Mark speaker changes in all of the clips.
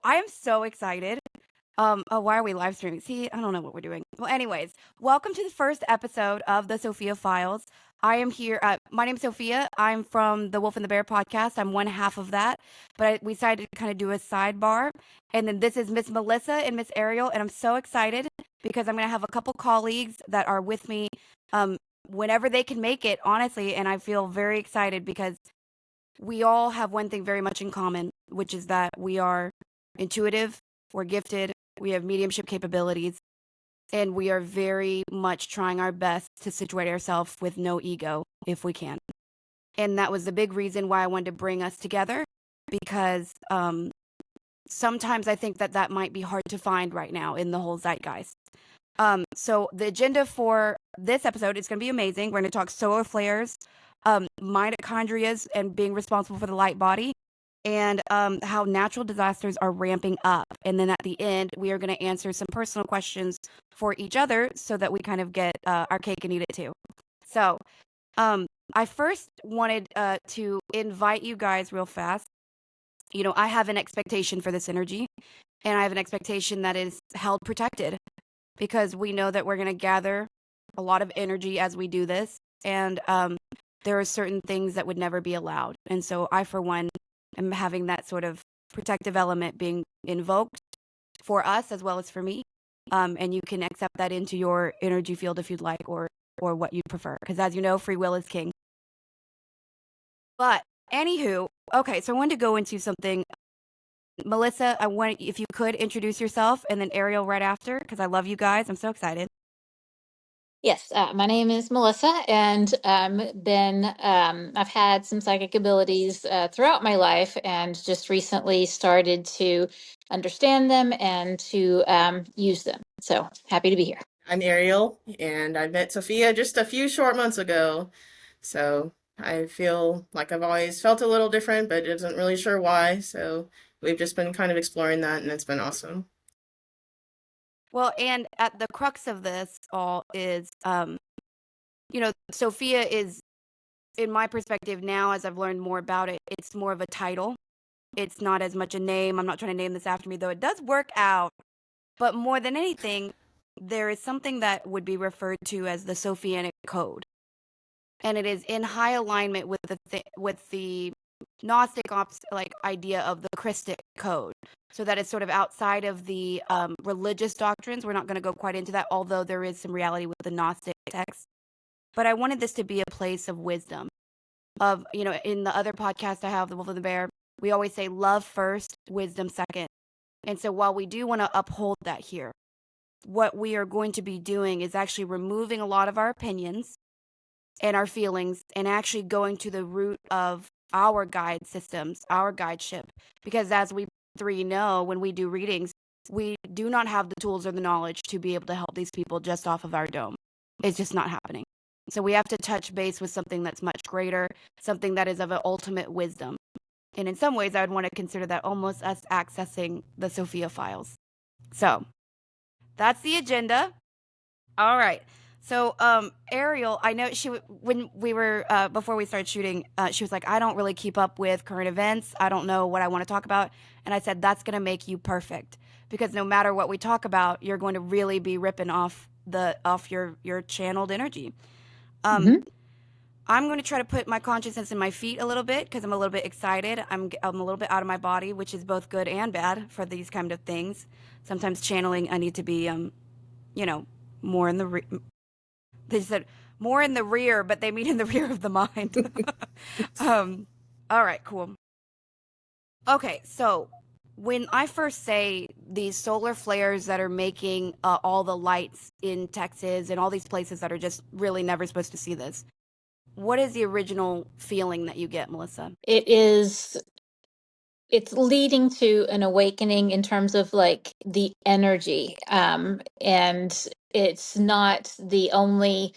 Speaker 1: I am so excited. Oh, why are we live streaming? See, I don't know what we're doing. Well, anyways, welcome to the first episode of the Sophia Files. I am here. My name's Sophia. I'm from the Wolf and the Bear podcast. I'm one half of that, but we decided to kind of do a sidebar. And then this is Miss Melissa and Miss Ariel, and I'm so excited because I'm going to have a couple colleagues that are with me whenever they can make it, honestly. And I feel very excited because we all have one thing very much in common, which is that we are intuitive, we're gifted, we have mediumship capabilities, and we are very much trying our best to situate ourselves with no ego if we can. And that was the big reason why I wanted to bring us together, because sometimes I think that might be hard to find right now in the whole zeitgeist. So the agenda for this episode is going to be amazing. We're going to talk solar flares, mitochondria and being responsible for the light body, and how natural disasters are ramping up. And then at the end, we are going to answer some personal questions for each other so that we kind of get our cake and eat it too. So I first wanted to invite you guys real fast. You know, I have an expectation for this energy, and I have an expectation that is held protected, because we know that we're going to gather a lot of energy as we do this. And there are certain things that would never be allowed. And so I, for one, am having that sort of protective element being invoked for us as well as for me. And you can accept that into your energy field if you'd like, or what you prefer. Because as you know, free will is king. But anywho, okay, so I wanted to go into something. Melissa, I want, if you could introduce yourself, and then Ariel right after, because I love you guys. I'm so excited.
Speaker 2: Yes, my name is Melissa, and I've had some psychic abilities throughout my life, and just recently started to understand them and to use them. So happy to be here.
Speaker 3: I'm Ariel, and I met Sophia just a few short months ago. So I feel like I've always felt a little different, but isn't really sure why. So we've just been kind of exploring that, and it's been awesome.
Speaker 1: Well, and at the crux of this all is, you know, Sophia is, in my perspective now, as I've learned more about it, it's more of a title. It's not as much a name. I'm not trying to name this after me, though it does work out. But more than anything, there is something that would be referred to as the Sophianic code. And it is in high alignment with the Gnostic idea of the Christic code. So that is sort of outside of the religious doctrines. We're not going to go quite into that, although there is some reality with the Gnostic text. But I wanted this to be a place of wisdom. Of, you know, in the other podcast I have, The Wolf and the Bear, we always say love first, wisdom second. And so while we do want to uphold that here, what we are going to be doing is actually removing a lot of our opinions and our feelings, and actually going to the root of our guide systems, our guideship. Because as we three know, when we do readings, we do not have the tools or the knowledge to be able to help these people just off of our dome. It's just not happening. So we have to touch base with something that's much greater, something that is of an ultimate wisdom. And in some ways, I would want to consider that almost us accessing the Sophia Files. So that's the agenda. All right. So, Ariel, I know when we were, before we started shooting, she was like, I don't really keep up with current events. I don't know what I want to talk about. And I said, that's going to make you perfect, because no matter what we talk about, you're going to really be ripping off your channeled energy. I'm going to try to put my consciousness in my feet a little bit, because I'm a little bit excited. I'm a little bit out of my body, which is both good and bad for these kind of things. Sometimes channeling, I need to be, you know, more in the they said more in the rear, but they mean in the rear of the mind. All right, cool. Okay, so when I first say these solar flares that are making all the lights in Texas and all these places that are just really never supposed to see this, what is the original feeling that you get, Melissa?
Speaker 2: It's leading to an awakening in terms of like the energy, and it's not the only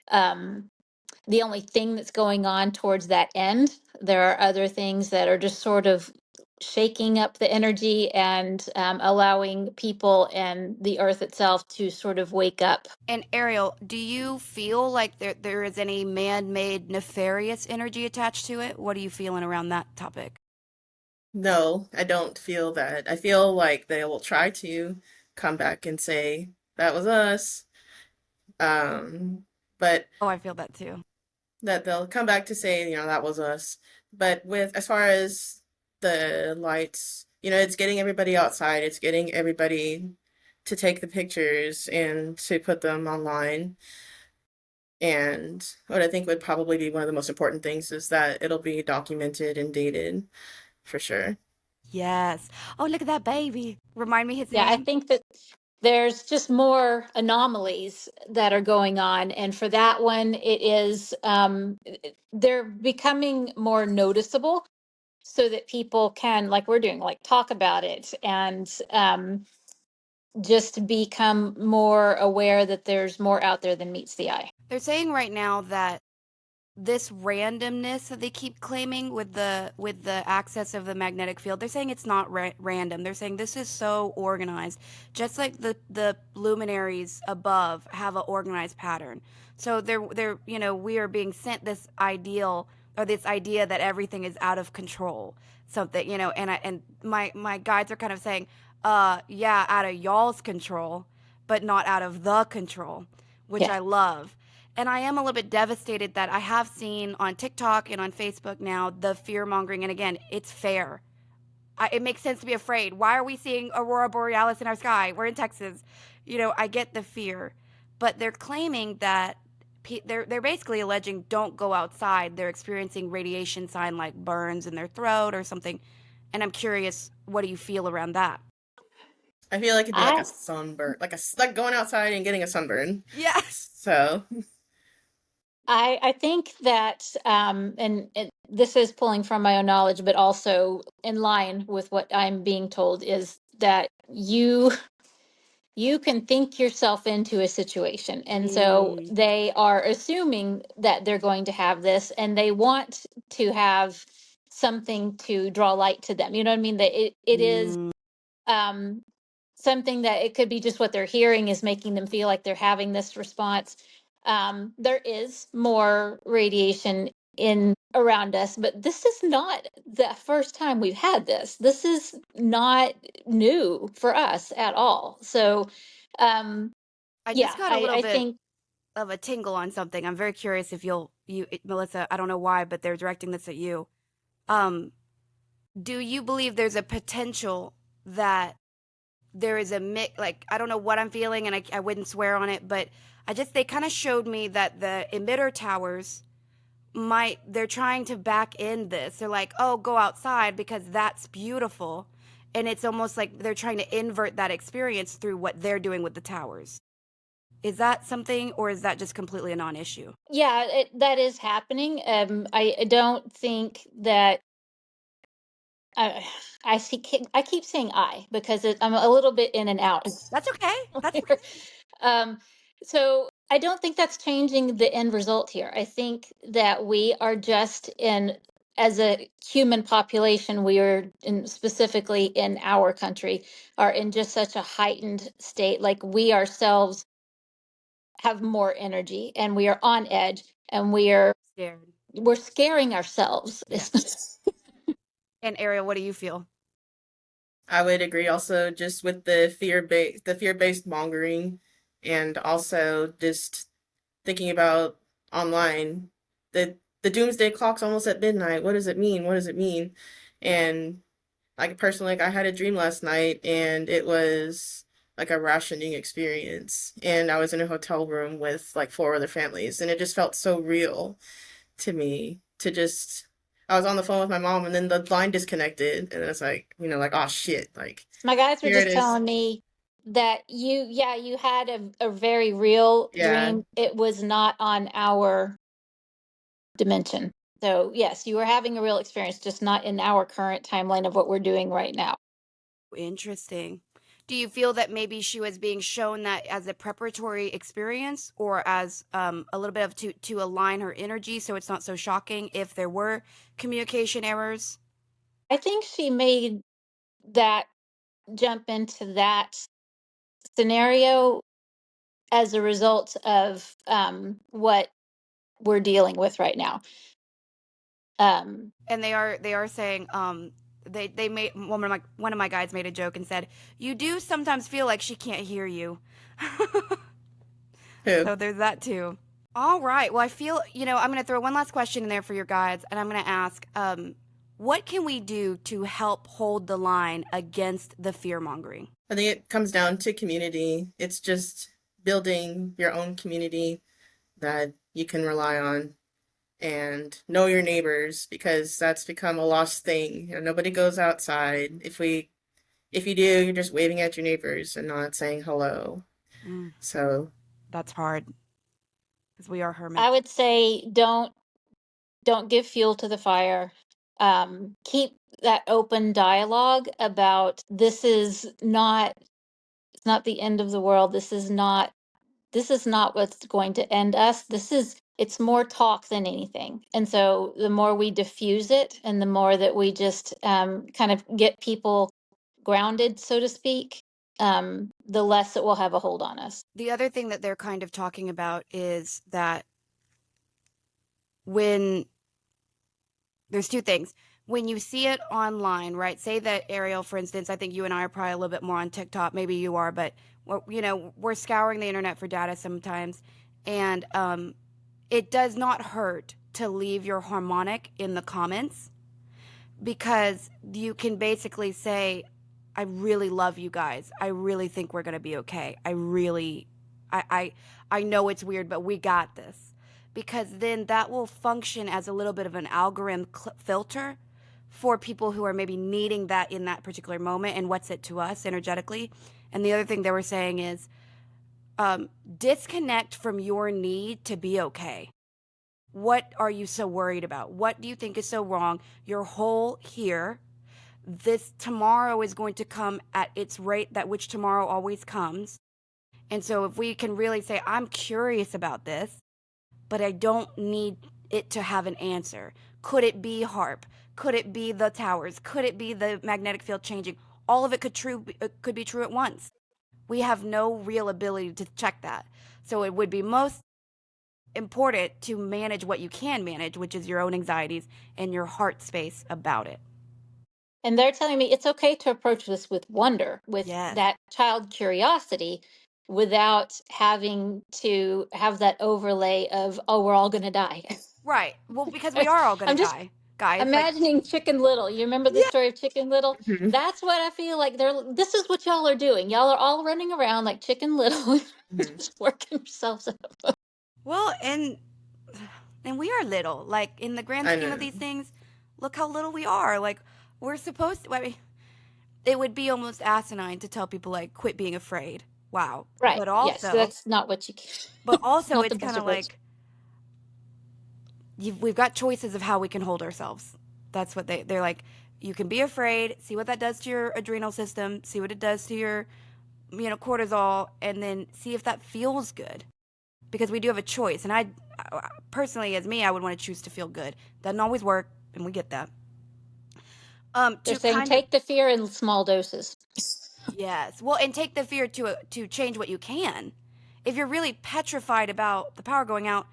Speaker 2: thing that's going on towards that end. There are other things that are just sort of shaking up the energy and allowing people and the earth itself to sort of wake up.
Speaker 1: And Ariel, do you feel like there is any man-made nefarious energy attached to it? What are you feeling around that topic?
Speaker 3: No, I don't feel that. I feel like they will try to come back and say that was us. Um, but
Speaker 1: Oh, I feel that too.
Speaker 3: that they'll come back to say, that was us. But with as far as the lights, it's getting everybody outside, it's getting everybody to take the pictures and to put them online. And what I think would probably be one of the most important things is that it'll be documented and dated for sure.
Speaker 1: Yes. Oh, look at that baby. Remind me his
Speaker 2: Yeah, I
Speaker 1: name.
Speaker 2: think that there's just more anomalies that are going on. And for that one, it is, they're becoming more noticeable so that people can, like we're doing, like talk about it and just become more aware that there's more out there than meets the eye.
Speaker 1: They're saying right now that this randomness that they keep claiming with the access of the magnetic field, they're saying it's not random. They're saying this is so organized, just like the luminaries above have an organized pattern. So they're we are being sent this ideal, or this idea that everything is out of control, something, and my guides are kind of saying, yeah, out of y'all's control, but not out of the control, which
Speaker 2: Yeah.
Speaker 1: I love. And I am a little bit devastated that I have seen on TikTok and on Facebook now the fear mongering. And again, it's fair. It makes sense to be afraid. Why are we seeing aurora borealis in our sky? We're in Texas. I get the fear, but they're claiming that they're basically alleging don't go outside. They're experiencing radiation sign like burns in their throat or something. And I'm curious, what do you feel around that?
Speaker 3: I feel like it'd be like
Speaker 2: I
Speaker 3: a sunburn, like going outside and getting a sunburn.
Speaker 1: Yeah.
Speaker 3: So
Speaker 2: I think that, this is pulling from my own knowledge, but also in line with what I'm being told, is that you can think yourself into a situation. And so
Speaker 1: Mm,
Speaker 2: they are assuming that they're going to have this and they want to have something to draw light to them. You know what I mean? That it is
Speaker 1: mm.
Speaker 2: um, something that it could be just what they're hearing is making them feel like they're having this response. There is more radiation in around us, but this is not the first time we've had this. This is not new for us at all. So, um,
Speaker 1: I
Speaker 2: yeah,
Speaker 1: just got a little
Speaker 2: I
Speaker 1: bit
Speaker 2: think
Speaker 1: of a tingle on something. I'm very curious if Melissa, I don't know why, but they're directing this at you. Um, do you believe there's a potential that there is a mix? Like, I don't know what I'm feeling, and I wouldn't swear on it, but they kind of showed me that the emitter towers they're trying to back in this. They're like, oh, go outside because that's beautiful. And it's almost like they're trying to invert that experience through what they're doing with the towers. Is that something, or is that just completely a non-issue?
Speaker 2: yeah, that is happening. I don't think that I I keep saying I because I'm a little bit in and out.
Speaker 1: That's okay. That's okay.
Speaker 2: um, so I don't think that's changing the end result here. I think that we are just in, as a human population, we are specifically in our country, are in just such a heightened state. Like we ourselves have more energy and we are on edge and
Speaker 1: Scared.
Speaker 2: we're scaring ourselves.
Speaker 1: Yeah. And Ariel, what do you feel?
Speaker 3: I would agree also just with the fear based mongering, and also just thinking about online, the doomsday clock's almost at midnight. What does it mean? What does it mean? And like personally, like I had a dream last night and it was like a rationing experience, and I was in a hotel room with like four other families, and it just felt so real to me to just I was on the phone with my mom and then the line disconnected and it's like, like, oh shit, like
Speaker 2: My guys were
Speaker 3: here it
Speaker 2: just
Speaker 3: is.
Speaker 2: telling me that you had a very real
Speaker 3: Yeah.
Speaker 2: dream. It was not on our dimension. So, yes, you were having a real experience, just not in our current timeline of what we're doing right now.
Speaker 1: Interesting. Do you feel that maybe she was being shown that as a preparatory experience, or as a little bit of to align her energy so it's not so shocking if there were communication errors?
Speaker 2: I think she made that jump into that scenario as a result of what we're dealing with right now. Um,
Speaker 1: And they are saying they made one of my guides made a joke and said, "You do sometimes feel like she can't hear you."
Speaker 3: Who?
Speaker 1: So there's that too. All right. Well, I feel, I'm going to throw one last question in there for your guides, and I'm going to ask, what can we do to help hold the line against the fear mongering?
Speaker 3: I think it comes down to community. It's just building your own community that you can rely on, and know your neighbors, because that's become a lost thing. Nobody goes outside. If you do, you're just waving at your neighbors and not saying hello. So
Speaker 1: That's hard because we are hermits.
Speaker 2: I would say don't give fuel to the fire. Keep that open dialogue about this is not, it's not the end of the world. This is not what's going to end us. It's more talk than anything. And so the more we diffuse it and the more that we just kind of get people grounded, so to speak, the less it will have a hold on us.
Speaker 1: The other thing that they're kind of talking about is that when there's two things. When you see it online, right? Say that Ariel, for instance, I think you and I are probably a little bit more on TikTok. Maybe you are, but we're scouring the internet for data sometimes, and it does not hurt to leave your harmonic in the comments, because you can basically say, I really love you guys. I really think we're going to be okay. I know it's weird, but we got this. Because then that will function as a little bit of an algorithm filter for people who are maybe needing that in that particular moment, and what's it to us energetically. And the other thing they were saying is disconnect from your need to be okay. What are you so worried about? What do you think is so wrong? You're whole here. This tomorrow is going to come at its rate that which tomorrow always comes. And so if we can really say, I'm curious about this, but I don't need it to have an answer. Could it be HARP? Could it be the towers? Could it be the magnetic field changing? All of it could be true at once. We have no real ability to check that. So it would be most important to manage what you can manage, which is your own anxieties and your heart space about it.
Speaker 2: And they're telling me it's okay to approach this with wonder, with that child curiosity, without having to have that overlay of, oh, we're all going to die.
Speaker 1: Right. Well, because we are all going to die, guys.
Speaker 2: Imagining Chicken Little. You remember the story of Chicken Little?
Speaker 3: Mhm.
Speaker 2: That's what I feel like this is what y'all are doing. Y'all are all running around like Chicken Little, just working yourselves up.
Speaker 1: Well, and we are little. Like, in the grand scheme of these things, look how little we are. Like, we're supposed to, I mean, it would be almost asinine to tell people, like, quit being afraid. Wow.
Speaker 2: Right.
Speaker 1: But also,
Speaker 2: yes, that's not what you can.
Speaker 1: But also, it's kind of like, we've got choices of how we can hold ourselves. That's what they're like. You can be afraid, see what that does to your adrenal system, see what it does to your, cortisol, and then see if that feels good. Because we do have a choice. And I personally, as me, I would want to choose to feel good. Doesn't always work, and we get that.
Speaker 2: They're saying take the fear in small doses.
Speaker 1: Yes. Well, and take the fear to change what you can. If you're really petrified about the power going out,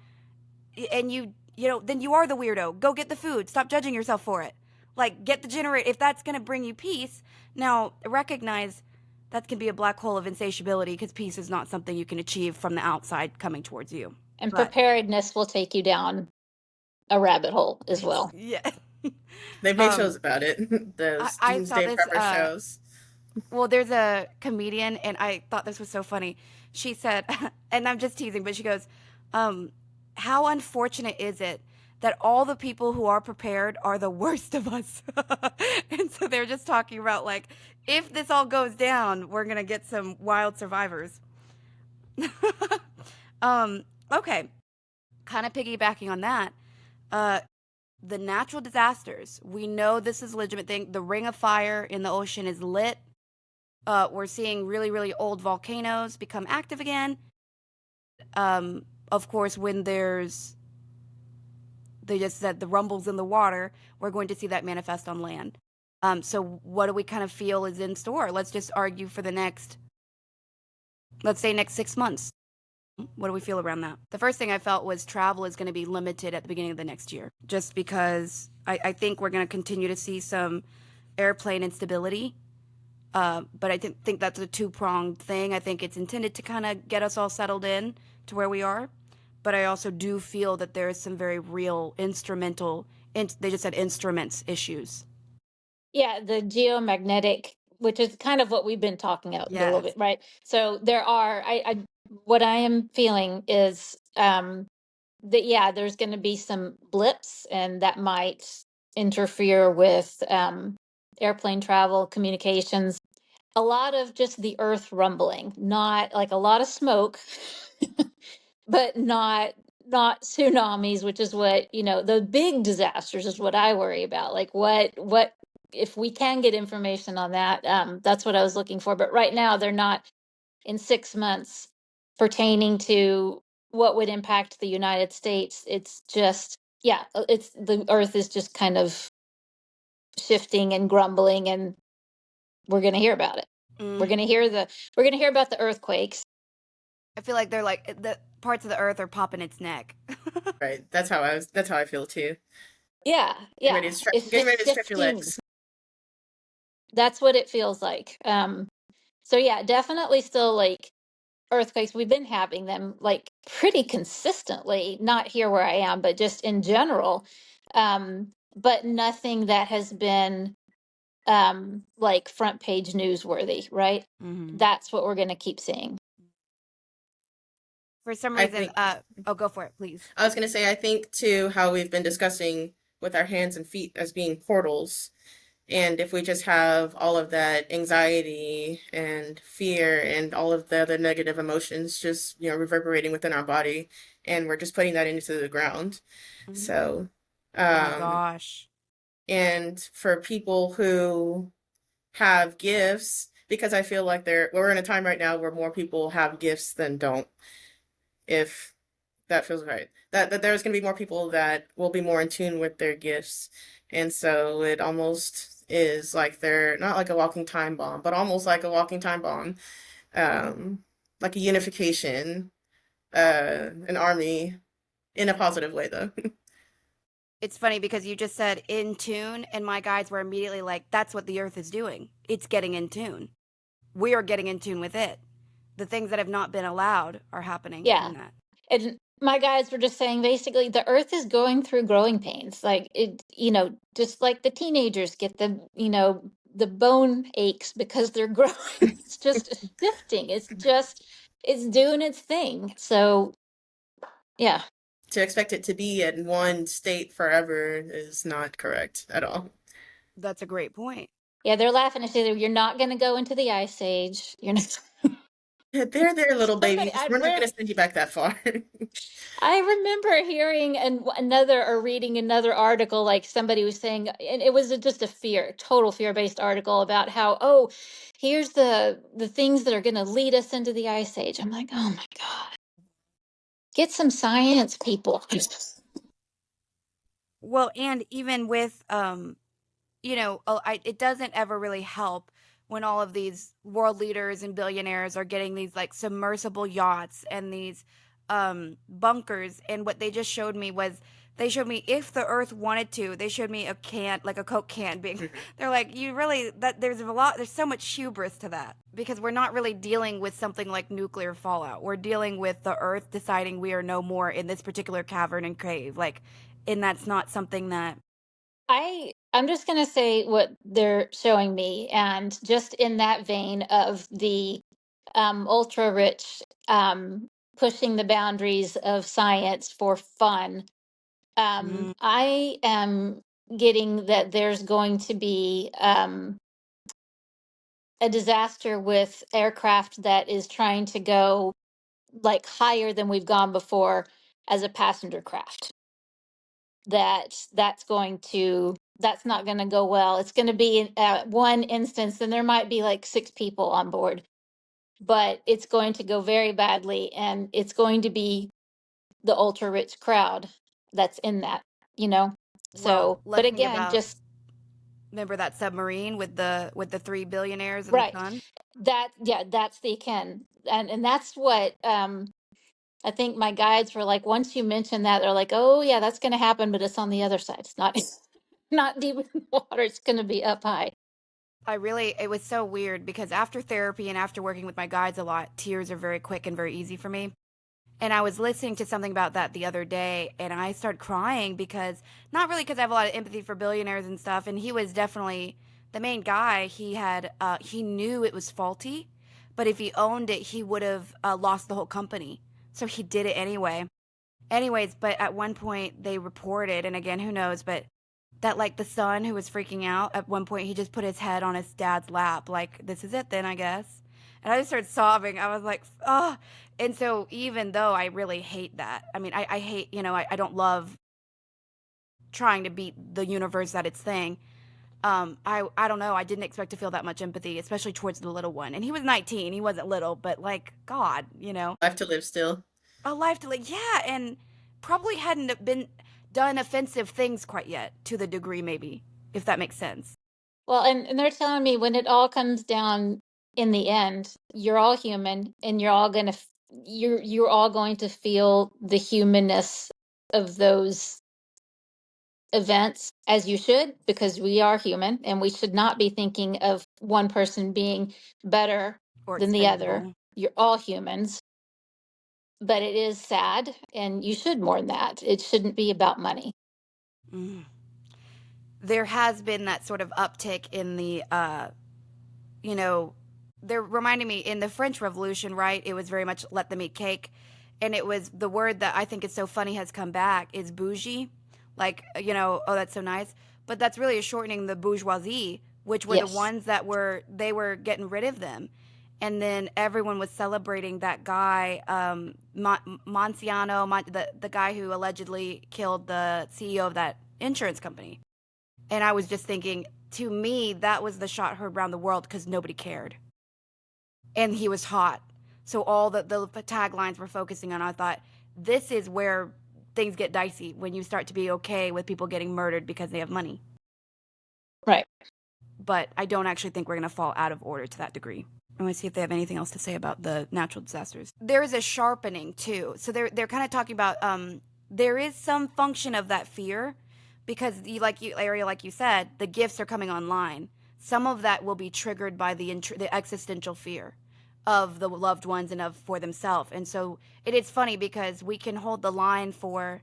Speaker 1: and then you are the weirdo. Go get the food. Stop judging yourself for it. Like, get the generator. If that's going to bring you peace, now recognize that can be a black hole of insatiability, because peace is not something you can achieve from the outside coming towards you.
Speaker 2: And preparedness will take you down a rabbit hole as well.
Speaker 1: Yeah.
Speaker 3: They make shows about it. Those Doomsday Prepper shows.
Speaker 1: Well, there's a comedian, and I thought this was so funny. She said, and I'm just teasing, but she goes, how unfortunate is it that all the people who are prepared are the worst of us? And so they're just talking about, like, if this all goes down, we're going to get some wild survivors. Okay. Kind of piggybacking on that. The natural disasters. We know this is a legitimate thing. The ring of fire in the ocean is lit. We're seeing really, really old volcanoes become active again. Of course, when they just said the rumbles in the water, we're going to see that manifest on land. So what do we kind of feel is in store? Let's just argue for the next 6 months. What do we feel around that? The first thing I felt was travel is going to be limited at the beginning of the next year, just because I think we're going to continue to see some airplane instability. But I think that's a two-pronged thing. I think it's intended to kind of get us all settled in to where we are. But I also do feel that there is some very real they just said instruments issues.
Speaker 2: Yeah, the geomagnetic, which is kind of what we've been talking about a little bit, right? So there are, what I am feeling is that, yeah, there's going to be some blips, and that might interfere with airplane travel, communications, a lot of just the earth rumbling, not like a lot of smoke, but not tsunamis, which is what, the big disasters is what I worry about. Like what if we can get information on that, that's what I was looking for. But right now they're not in 6 months pertaining to what would impact the United States. It's just, yeah, it's the earth is just kind of shifting and grumbling, and we're going to hear about it. We're going to hear about the earthquakes.
Speaker 1: I feel like they're like the parts of the earth are popping its neck.
Speaker 3: Right. That's how I feel too.
Speaker 2: Yeah.
Speaker 3: Getting ready to stretch your legs.
Speaker 2: That's what it feels like. So yeah, definitely still like earthquakes. We've been having them like pretty consistently, not here where I am, but just in general. But nothing that has been like front page newsworthy, right?
Speaker 1: Mm-hmm.
Speaker 2: That's what we're going to keep seeing.
Speaker 1: For some reason, go for it, please.
Speaker 3: I was going to say, I think too, how we've been discussing with our hands and feet as being portals. And if we just have all of that anxiety and fear and all of the other negative emotions just, reverberating within our body, and we're just putting that into the ground.
Speaker 1: Mm-hmm.
Speaker 3: So,
Speaker 1: oh my gosh.
Speaker 3: And for people who have gifts, because I feel like we're in a time right now where more people have gifts than don't. If that feels right. That there's going to be more people that will be more in tune with their gifts. And so it almost is like they're not like a walking time bomb, but almost like a walking time bomb. Like a unification, an army, in a positive way though.
Speaker 1: It's funny because you just said in tune, and my guides were immediately like, that's what the earth is doing. It's getting in tune. We are getting in tune with it. The things that have not been allowed are happening in that.
Speaker 2: And my guides were just saying basically the earth is going through growing pains. Like it, just like the teenagers get the bone aches because they're growing. It's just shifting. It's doing its thing. So yeah.
Speaker 3: To expect it to be in one state forever is not correct at all.
Speaker 1: That's a great point.
Speaker 2: Yeah, they're laughing and saying, you're not going to go into the ice age. You're not.
Speaker 3: They're little babies. We're not going to send you back that far.
Speaker 2: I remember hearing reading another article, like somebody was saying, and it was just a total fear-based article about how, here's the things that are going to lead us into the ice age. I'm like, oh my God. Get some science, people.
Speaker 1: Well, and even with, it doesn't ever really help when all of these world leaders and billionaires are getting these like submersible yachts and these bunkers. And what they just showed me was they showed me if the earth wanted to, they showed me a can, like a Coke can being, they're like, there's so much hubris to that because we're not really dealing with something like nuclear fallout. We're dealing with the earth deciding we are no more in this particular cavern and cave. And that's not something that
Speaker 2: I'm just going to say what they're showing me. And just in that vein of the ultra rich pushing the boundaries of science for fun, I am getting that there's going to be a disaster with aircraft that is trying to go like higher than we've gone before as a passenger craft. That's not going to go well. It's going to be one instance, and there might be like 6 people on board, but it's going to go very badly, and it's going to be the ultra rich crowd that's in that, So, but again, just
Speaker 1: remember that submarine with the 3 billionaires and
Speaker 2: right.
Speaker 1: the sun?
Speaker 2: That's the Ken, and that's what I think my guides were like. Once you mention that, they're like, "Oh yeah, that's going to happen," but it's on the other side. It's not deep in the water. It's going to be up high.
Speaker 1: It was so weird because after therapy and after working with my guides a lot, tears are very quick and very easy for me. And I was listening to something about that the other day, and I started crying because, not really because I have a lot of empathy for billionaires and stuff, and he was definitely the main guy. He knew it was faulty, but if he owned it, he would have lost the whole company. So he did it anyway. Anyways, but at one point they reported, and again, who knows, but that like the son who was freaking out at one point, he just put his head on his dad's lap, like, this is it then, I guess. And I just started sobbing. I was like, oh. And so even though I really hate that, I mean, I hate, I don't love trying to beat the universe at its thing. I don't know. I didn't expect to feel that much empathy, especially towards the little one. And he was 19. He wasn't little, but like, God,
Speaker 3: Life to live still.
Speaker 1: a life to like, yeah. And probably hadn't been done offensive things quite yet to the degree, maybe, if that makes sense.
Speaker 2: Well, and they're telling me when it all comes down in the end, you're all human, and you're all going to feel the humanness of those events, as you should, because we are human, and we should not be thinking of one person being better
Speaker 1: Or
Speaker 2: than the other.
Speaker 1: expendable.
Speaker 2: You're all humans, but it is sad, and you should mourn that. It shouldn't be about money.
Speaker 1: Mm. There has been that sort of uptick in the, they're reminding me in the French Revolution, right? It was very much let them eat cake. And it was the word that I think is so funny has come back is bougie. Like, oh, that's so nice. But that's really shortening the bourgeoisie, which were the
Speaker 2: Yes.
Speaker 1: ones they were getting rid of them. And then everyone was celebrating that guy, Monsiano, the guy who allegedly killed the CEO of that insurance company. And I was just thinking, to me, that was the shot heard around the world because nobody cared. And he was hot. So all the taglines were focusing on, I thought, this is where things get dicey, when you start to be okay with people getting murdered because they have money.
Speaker 2: Right.
Speaker 1: But I don't actually think we're going to fall out of order to that degree. I want to see if they have anything else to say about the natural disasters. There is a sharpening, too. So they're kind of talking about there is some function of that fear because, Ariel, like you said, the gifts are coming online. Some of that will be triggered by the existential fear of the loved ones and for themselves. And so it is funny because we can hold the line for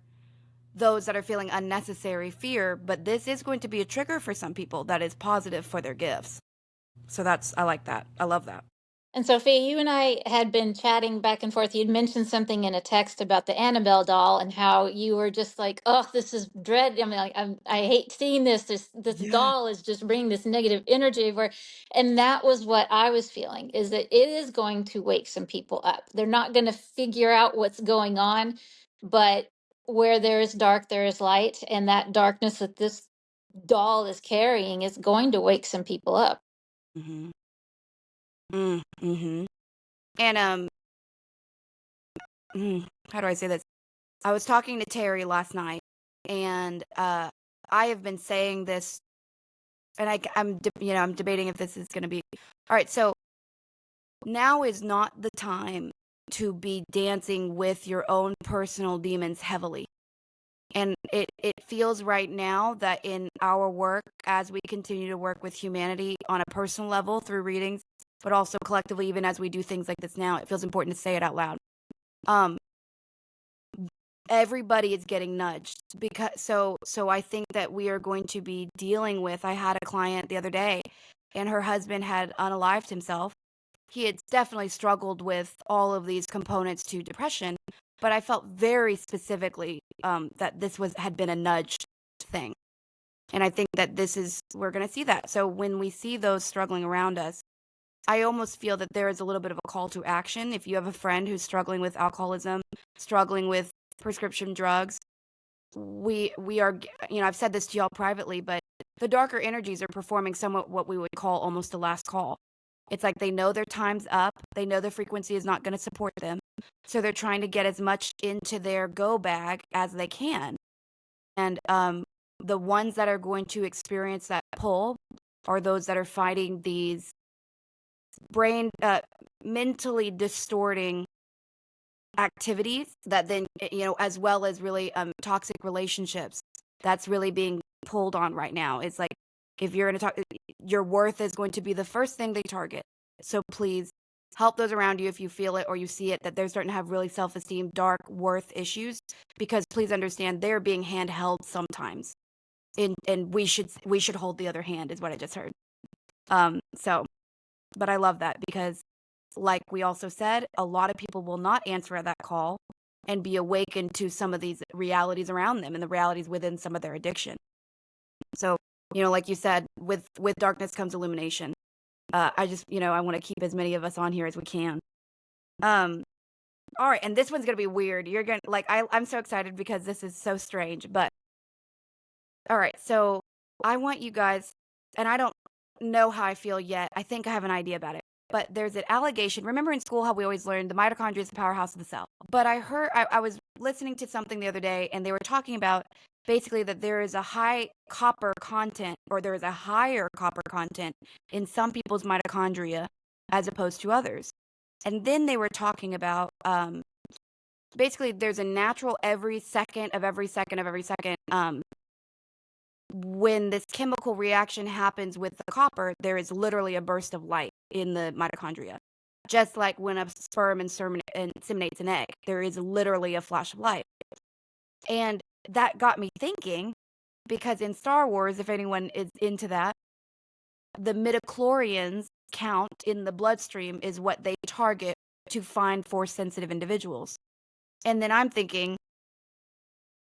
Speaker 1: those that are feeling unnecessary fear, but this is going to be a trigger for some people that is positive for their gifts. So I like that. I love that.
Speaker 2: And Sophia, you and I had been chatting back and forth. You'd mentioned something in a text about the Annabelle doll and how you were just like, "Oh, this is dread." I mean, like, I hate seeing this. This doll is just bringing this negative energy everywhere. And that was what I was feeling, is that it is going to wake some people up. They're not going to figure out what's going on, but where there is dark, there is light, and that darkness that this doll is carrying is going to wake some people up.
Speaker 1: Mm-hmm. Mm-hmm. And how do I say this? I was talking to Terry last night, and I have been saying this, and I'm debating if this is going to be all right. So now is not the time to be dancing with your own personal demons heavily. And it feels right now that in our work, as we continue to work with humanity on a personal level through readings, but also collectively, even as we do things like this now, it feels important to say it out loud. Everybody is getting nudged because so I think that we are going to be dealing with. I had a client the other day, and her husband had unalived himself. He had definitely struggled with all of these components to depression, but I felt very specifically that this had been a nudged thing. And I think that we're going to see that. So when we see those struggling around us, I almost feel that there is a little bit of a call to action. If you have a friend who's struggling with alcoholism, struggling with prescription drugs, we are, I've said this to y'all privately, but the darker energies are performing somewhat what we would call almost a last call. It's like they know their time's up. They know the frequency is not going to support them. So they're trying to get as much into their go bag as they can. And the ones that are going to experience that pull are those that are fighting these mentally distorting activities that then, as well as really toxic relationships. That's really being pulled on right now. It's like, if you're in your worth is going to be the first thing they target. So please help those around you if you feel it or you see it, that they're starting to have really self-esteem, dark worth issues, because please understand they're being handheld sometimes. And we should hold the other hand, is what I just heard. But I love that, because like we also said, a lot of people will not answer that call and be awakened to some of these realities around them and the realities within some of their addiction. So, like you said, with darkness comes illumination. I just, I want to keep as many of us on here as we can. All right, and this one's gonna be weird. You're gonna I'm so excited because this is so strange. But all right, so I want you guys, and I don't know how I feel yet. I think I have an idea about it. But there's an allegation. Remember in school how we always learned the mitochondria is the powerhouse of the cell? But I was listening to something the other day, and they were talking about basically that there is a high copper content, or there is a higher copper content in some people's mitochondria as opposed to others. And then they were talking about basically there's a natural every second of every second of every second. When this chemical reaction happens with the copper, there is literally a burst of light in the mitochondria. Just like when a sperm inseminates an egg, there is literally a flash of light. And that got me thinking, because in Star Wars, if anyone is into that, the midichlorians count in the bloodstream is what they target to find Force-sensitive individuals. And then I'm thinking,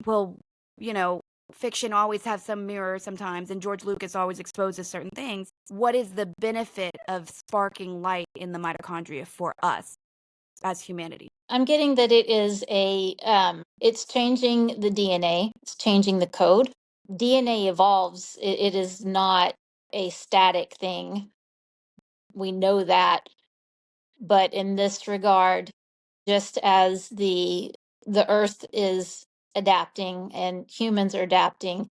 Speaker 1: well, fiction always has some mirror sometimes, and George Lucas always exposes certain things. What is the benefit of sparking light in the mitochondria for us as humanity?
Speaker 2: I'm getting that it is it's changing the DNA, it's changing the code. DNA evolves, it is not a static thing. We know that. But in this regard, just as the earth is adapting and humans are adapting,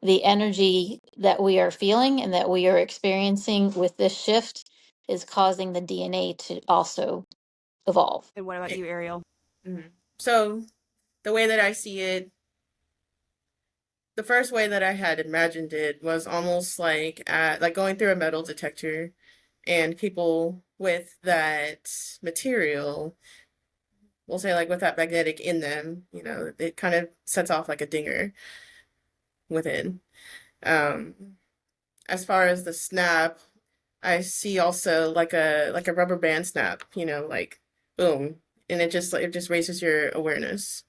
Speaker 2: the energy that we are feeling and that we are experiencing with this shift is causing the DNA to also evolve.
Speaker 1: And what about you, Ariel?
Speaker 3: Mm-hmm. So the way that I see it, the first way that I had imagined it was almost like going through a metal detector, and people with that material, we'll say like with that magnetic in them, it kind of sets off like a dinger within. As far as the snap, I see also like a rubber band snap, like boom, and it just raises your awareness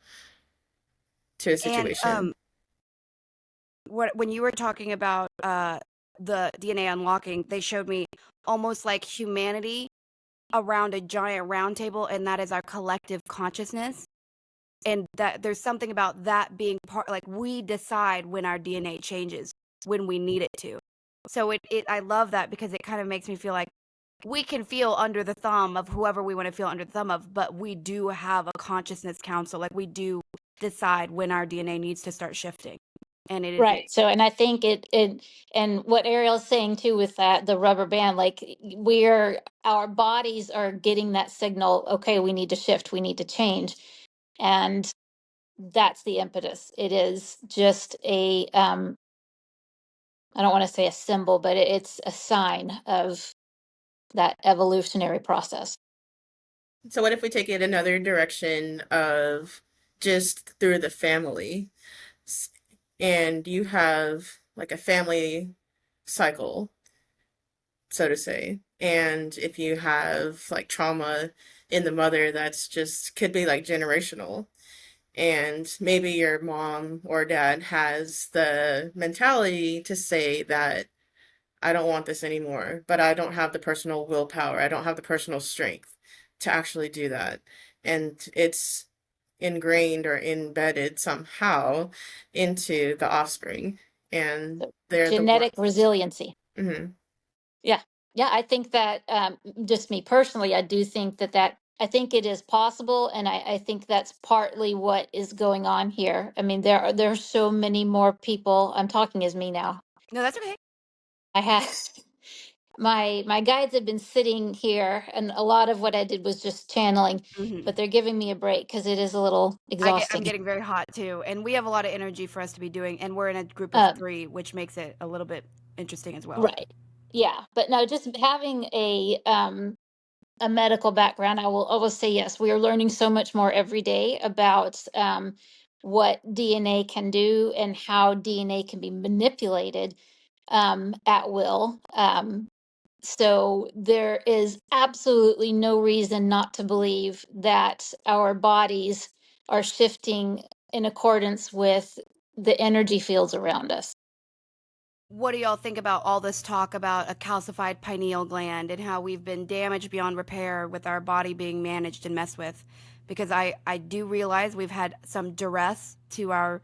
Speaker 3: to a situation.
Speaker 1: And when you were talking about the DNA unlocking, they showed me almost like humanity around a giant round table, and that is our collective consciousness. And that there's something about that being part, like we decide when our DNA changes, when we need it to. So I love that, because it kind of makes me feel like we can feel under the thumb of whoever we want to feel under the thumb of, but we do have a consciousness council. Like we do decide when our DNA needs to start shifting. And it is
Speaker 2: right. So, and I think it and what Ariel's saying too with that, the rubber band, like our bodies are getting that signal, okay, we need to shift, we need to change. And that's the impetus. It is just I don't want to say a symbol, but it's a sign of that evolutionary process.
Speaker 3: So what if we take it another direction of just through the family, and you have like a family cycle, so to say, and if you have like trauma in the mother, that's just could be like generational, and maybe your mom or dad has the mentality to say that I don't want this anymore, but I don't have the personal willpower, I don't have the personal strength to actually do that. And it's ingrained or embedded somehow into the offspring. And they're
Speaker 2: genetic resiliency.
Speaker 3: Mm-hmm.
Speaker 2: Yeah, I think that just me personally, I do think that I think it is possible, and I think that's partly what is going on here. I mean, there are so many more people. I'm talking as me now.
Speaker 1: No, that's okay.
Speaker 2: I have my guides have been sitting here, and a lot of what I did was just channeling, but they're giving me a break because it is a little exhausting.
Speaker 1: I'm getting very hot too, and we have a lot of energy for us to be doing, and we're in a group of 3, which makes it a little bit interesting as well.
Speaker 2: Right. Yeah. But no, just having a medical background, I will say yes. We are learning so much more every day about what DNA can do and how DNA can be manipulated at will. So there is absolutely no reason not to believe that our bodies are shifting in accordance with the energy fields around us.
Speaker 1: What do y'all think about all this talk about a calcified pineal gland and how we've been damaged beyond repair with our body being managed and messed with? Because I do realize we've had some duress to our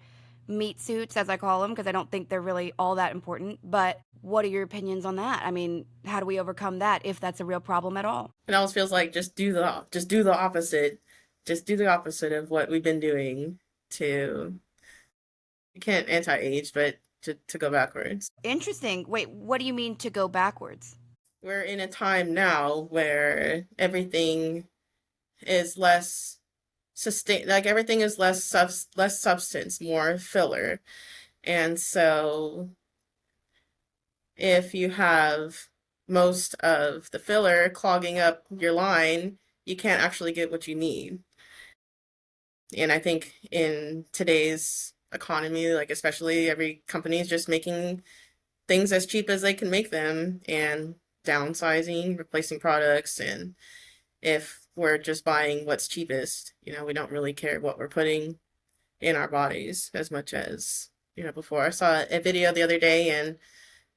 Speaker 1: meat suits, as I call them, because I don't think they're really all that important. But what are your opinions on that? I mean, how do we overcome that if that's a real problem at all?
Speaker 3: It almost feels like just do the opposite. Just do the opposite of what we've been doing to, you can't anti-age, but to go backwards.
Speaker 1: Interesting. Wait, what do you mean to go backwards?
Speaker 3: We're in a time now where everything is less everything is less substance, more filler. And so if you have most of the filler clogging up your line, you can't actually get what you need. And I think in today's economy, like especially every company is just making things as cheap as they can make them and downsizing, replacing products. And if we're just buying what's cheapest, we don't really care what we're putting in our bodies as much as, before. I saw a video the other day and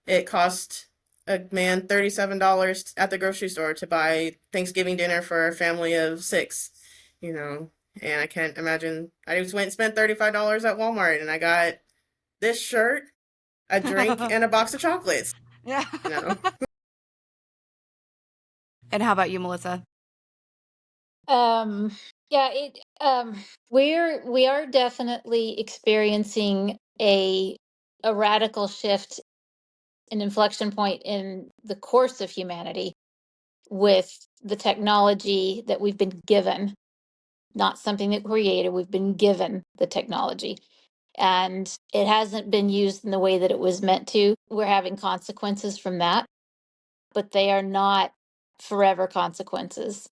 Speaker 3: it cost a man $37 at the grocery store to buy Thanksgiving dinner for a family of 6, and I can't imagine. I just went and spent $35 at Walmart and I got this shirt, a drink, and a box of chocolates.
Speaker 1: Yeah. And how about you, Melissa?
Speaker 2: We are definitely experiencing a radical shift, an inflection point in the course of humanity with the technology that we've been given, not something that created. We've been given the technology and it hasn't been used in the way that it was meant to. We're having consequences from that, but they are not forever consequences.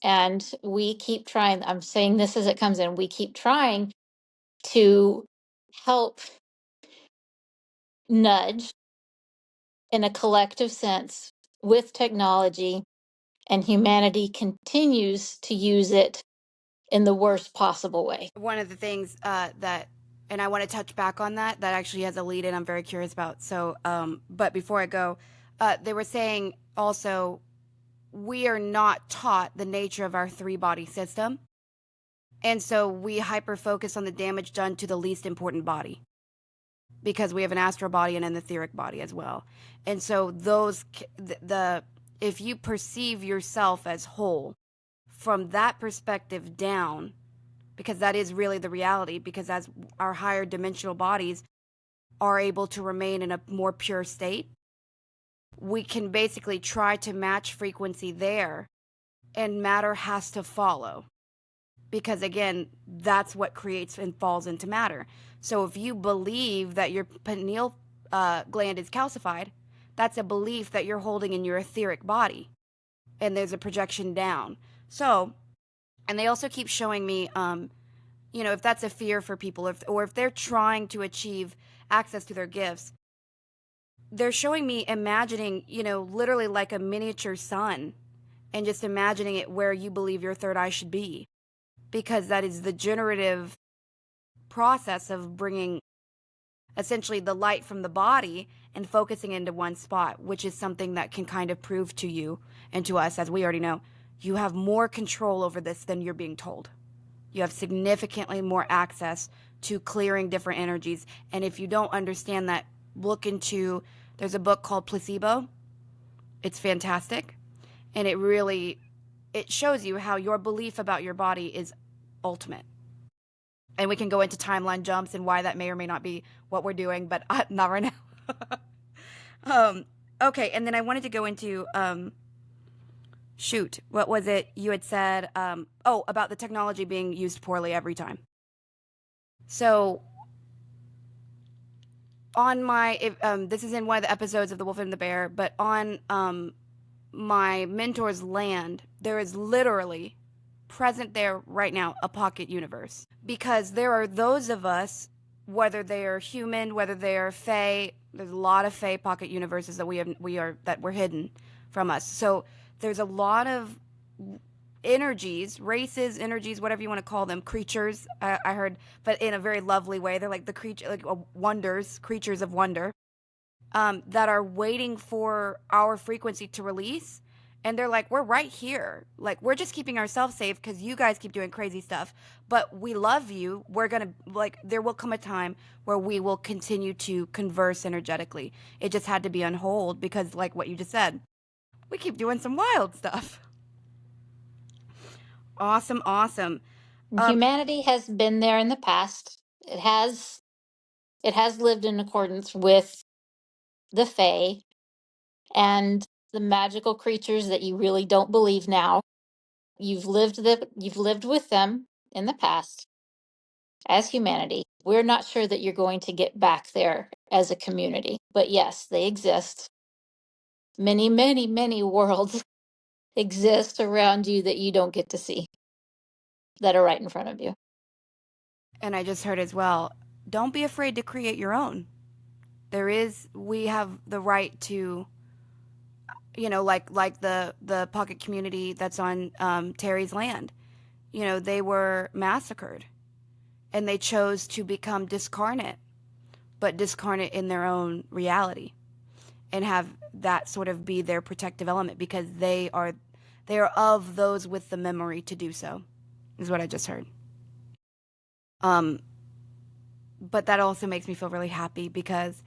Speaker 2: And we keep trying. I'm saying this as it comes in. We keep trying to help nudge in a collective sense with technology, and humanity continues to use it in the worst possible way.
Speaker 1: One of the things that, and I want to touch back on that actually has a lead in I'm very curious about. So, but before I go, they were saying also, we are not taught the nature of our 3-body system. And so we hyper focus on the damage done to the least important body because we have an astral body and an etheric body as well. And so if you perceive yourself as whole from that perspective down, because that is really the reality, because as our higher dimensional bodies are able to remain in a more pure state, we can basically try to match frequency there, and matter has to follow. Because again, that's what creates and falls into matter. So if you believe that your pineal gland is calcified, that's a belief that you're holding in your etheric body. And there's a projection down. So, and they also keep showing me, if that's a fear for people, or if they're trying to achieve access to their gifts, they're showing me imagining, literally like a miniature sun, and just imagining it where you believe your third eye should be. Because that is the generative process of bringing essentially the light from the body and focusing into one spot, which is something that can kind of prove to you and to us, as we already know, you have more control over this than you're being told. You have significantly more access to clearing different energies. And if you don't understand that, look into, there's a book called Placebo. It's fantastic. And it shows you how your belief about your body is ultimate. And we can go into timeline jumps and why that may or may not be what we're doing, but not right now. Okay, and then I wanted to go into, what was it you had said? About the technology being used poorly every time. So on my this is in one of the episodes of The Wolf and the Bear, but on my mentor's land, there is literally present there right now a pocket universe, because there are those of us, whether they are human, whether they are fae. There's a lot of fae pocket universes that we're hidden from us. So there's a lot of energies, races, energies, whatever you want to call them, creatures. I heard, but in a very lovely way. They're like the creature, like wonders, creatures of wonder, that are waiting for our frequency to release. And they're like, we're right here. Like, we're just keeping ourselves safe because you guys keep doing crazy stuff. But we love you. We're going to, like, there will come a time where we will continue to converse energetically. It just had to be on hold because, like what you just said, we keep doing some wild stuff. Awesome, awesome.
Speaker 2: Humanity has been there in the past. It has lived in accordance with the Fae and the magical creatures that you really don't believe now. You've lived with them in the past as humanity. We're not sure that you're going to get back there as a community, but yes, they exist. Many, many, many worlds exist around you that you don't get to see, that are right in front of you.
Speaker 1: And I just heard as well, don't be afraid to create your own. We have the right to, like the pocket community that's on Terry's land. They were massacred and they chose to become discarnate, but discarnate in their own reality, and have that sort of be their protective element because they are of those with the memory to do so, is what I just heard. But that also makes me feel really happy because,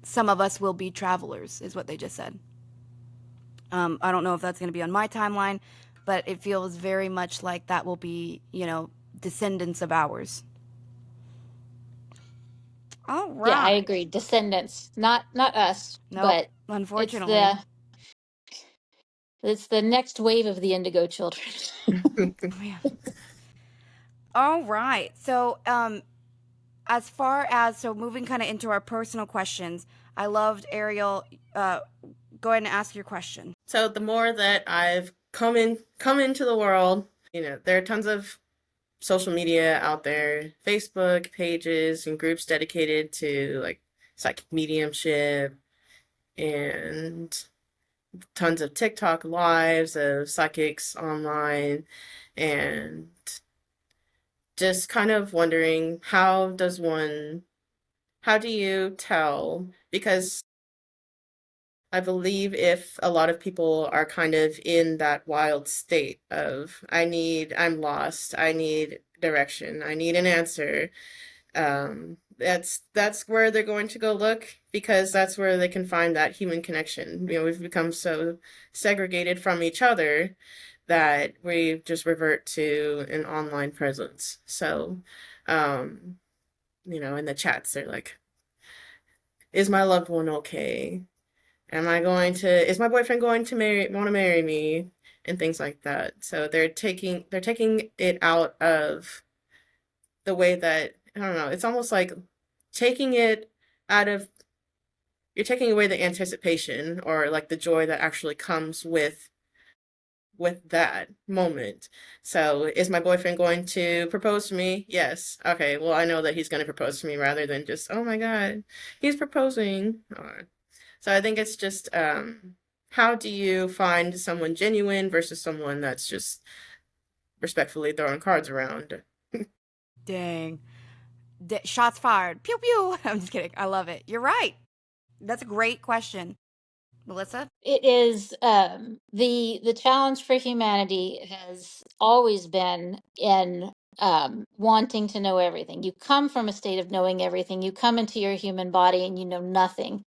Speaker 1: some of us will be travelers, is what they just said. I don't know if that's going to be on my timeline, but it feels very much like that will be, descendants of ours. All right.
Speaker 2: Yeah, I agree. Descendants, not us,
Speaker 1: Nope,
Speaker 2: but
Speaker 1: unfortunately.
Speaker 2: it's the next wave of the Indigo children.
Speaker 1: Yeah. All right. So, as far as moving kind of into our personal questions, I loved Ariel. Go ahead and ask your question.
Speaker 3: So the more that I've come into the world, there are tons of social media out there, Facebook pages and groups dedicated to like psychic mediumship, and tons of TikTok lives of psychics online, and just kind of wondering how do you tell, because I believe if a lot of people are kind of in that wild state of I'm lost, I need direction, I need an answer, that's where they're going to go look, because that's where they can find that human connection. We've become so segregated from each other that we just revert to an online presence. So, in the chats, they're like, is my loved one okay? Is my boyfriend going to want to marry me? And things like that. So they're taking it out of the way that, I don't know, it's almost like taking it out of, you're taking away the anticipation or like the joy that actually comes with that moment. So is my boyfriend going to propose to me? Yes. Okay, well, I know that he's going to propose to me, rather than just, oh my God, he's proposing. So I think it's just, how do you find someone genuine versus someone that's just respectfully throwing cards around?
Speaker 1: Dang. Shots fired. Pew pew. I'm just kidding. I love it. You're right. That's a great question. Melissa?
Speaker 2: It is the challenge for humanity has always been in wanting to know everything. You come from a state of knowing everything. You come into your human body and you know nothing.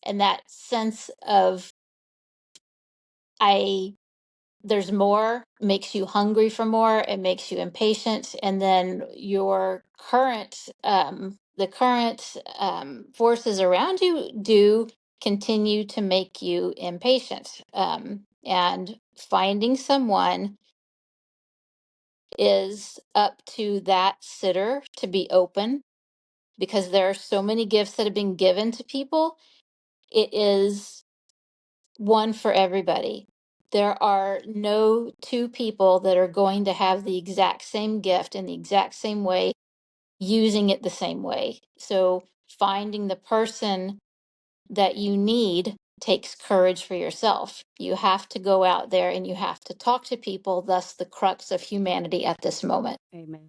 Speaker 2: And that sense of there's more makes you hungry for more. It makes you impatient, and then your current the current forces around you do continue to make you impatient. And finding someone is up to that sitter to be open because there are so many gifts that have been given to people. It is one for everybody. There are no two people that are going to have the exact same gift in the exact same way, using it the same way. So finding the person that you need takes courage for yourself. You have to go out there and you have to talk to people, thus the crux of humanity at this moment.
Speaker 1: Amen.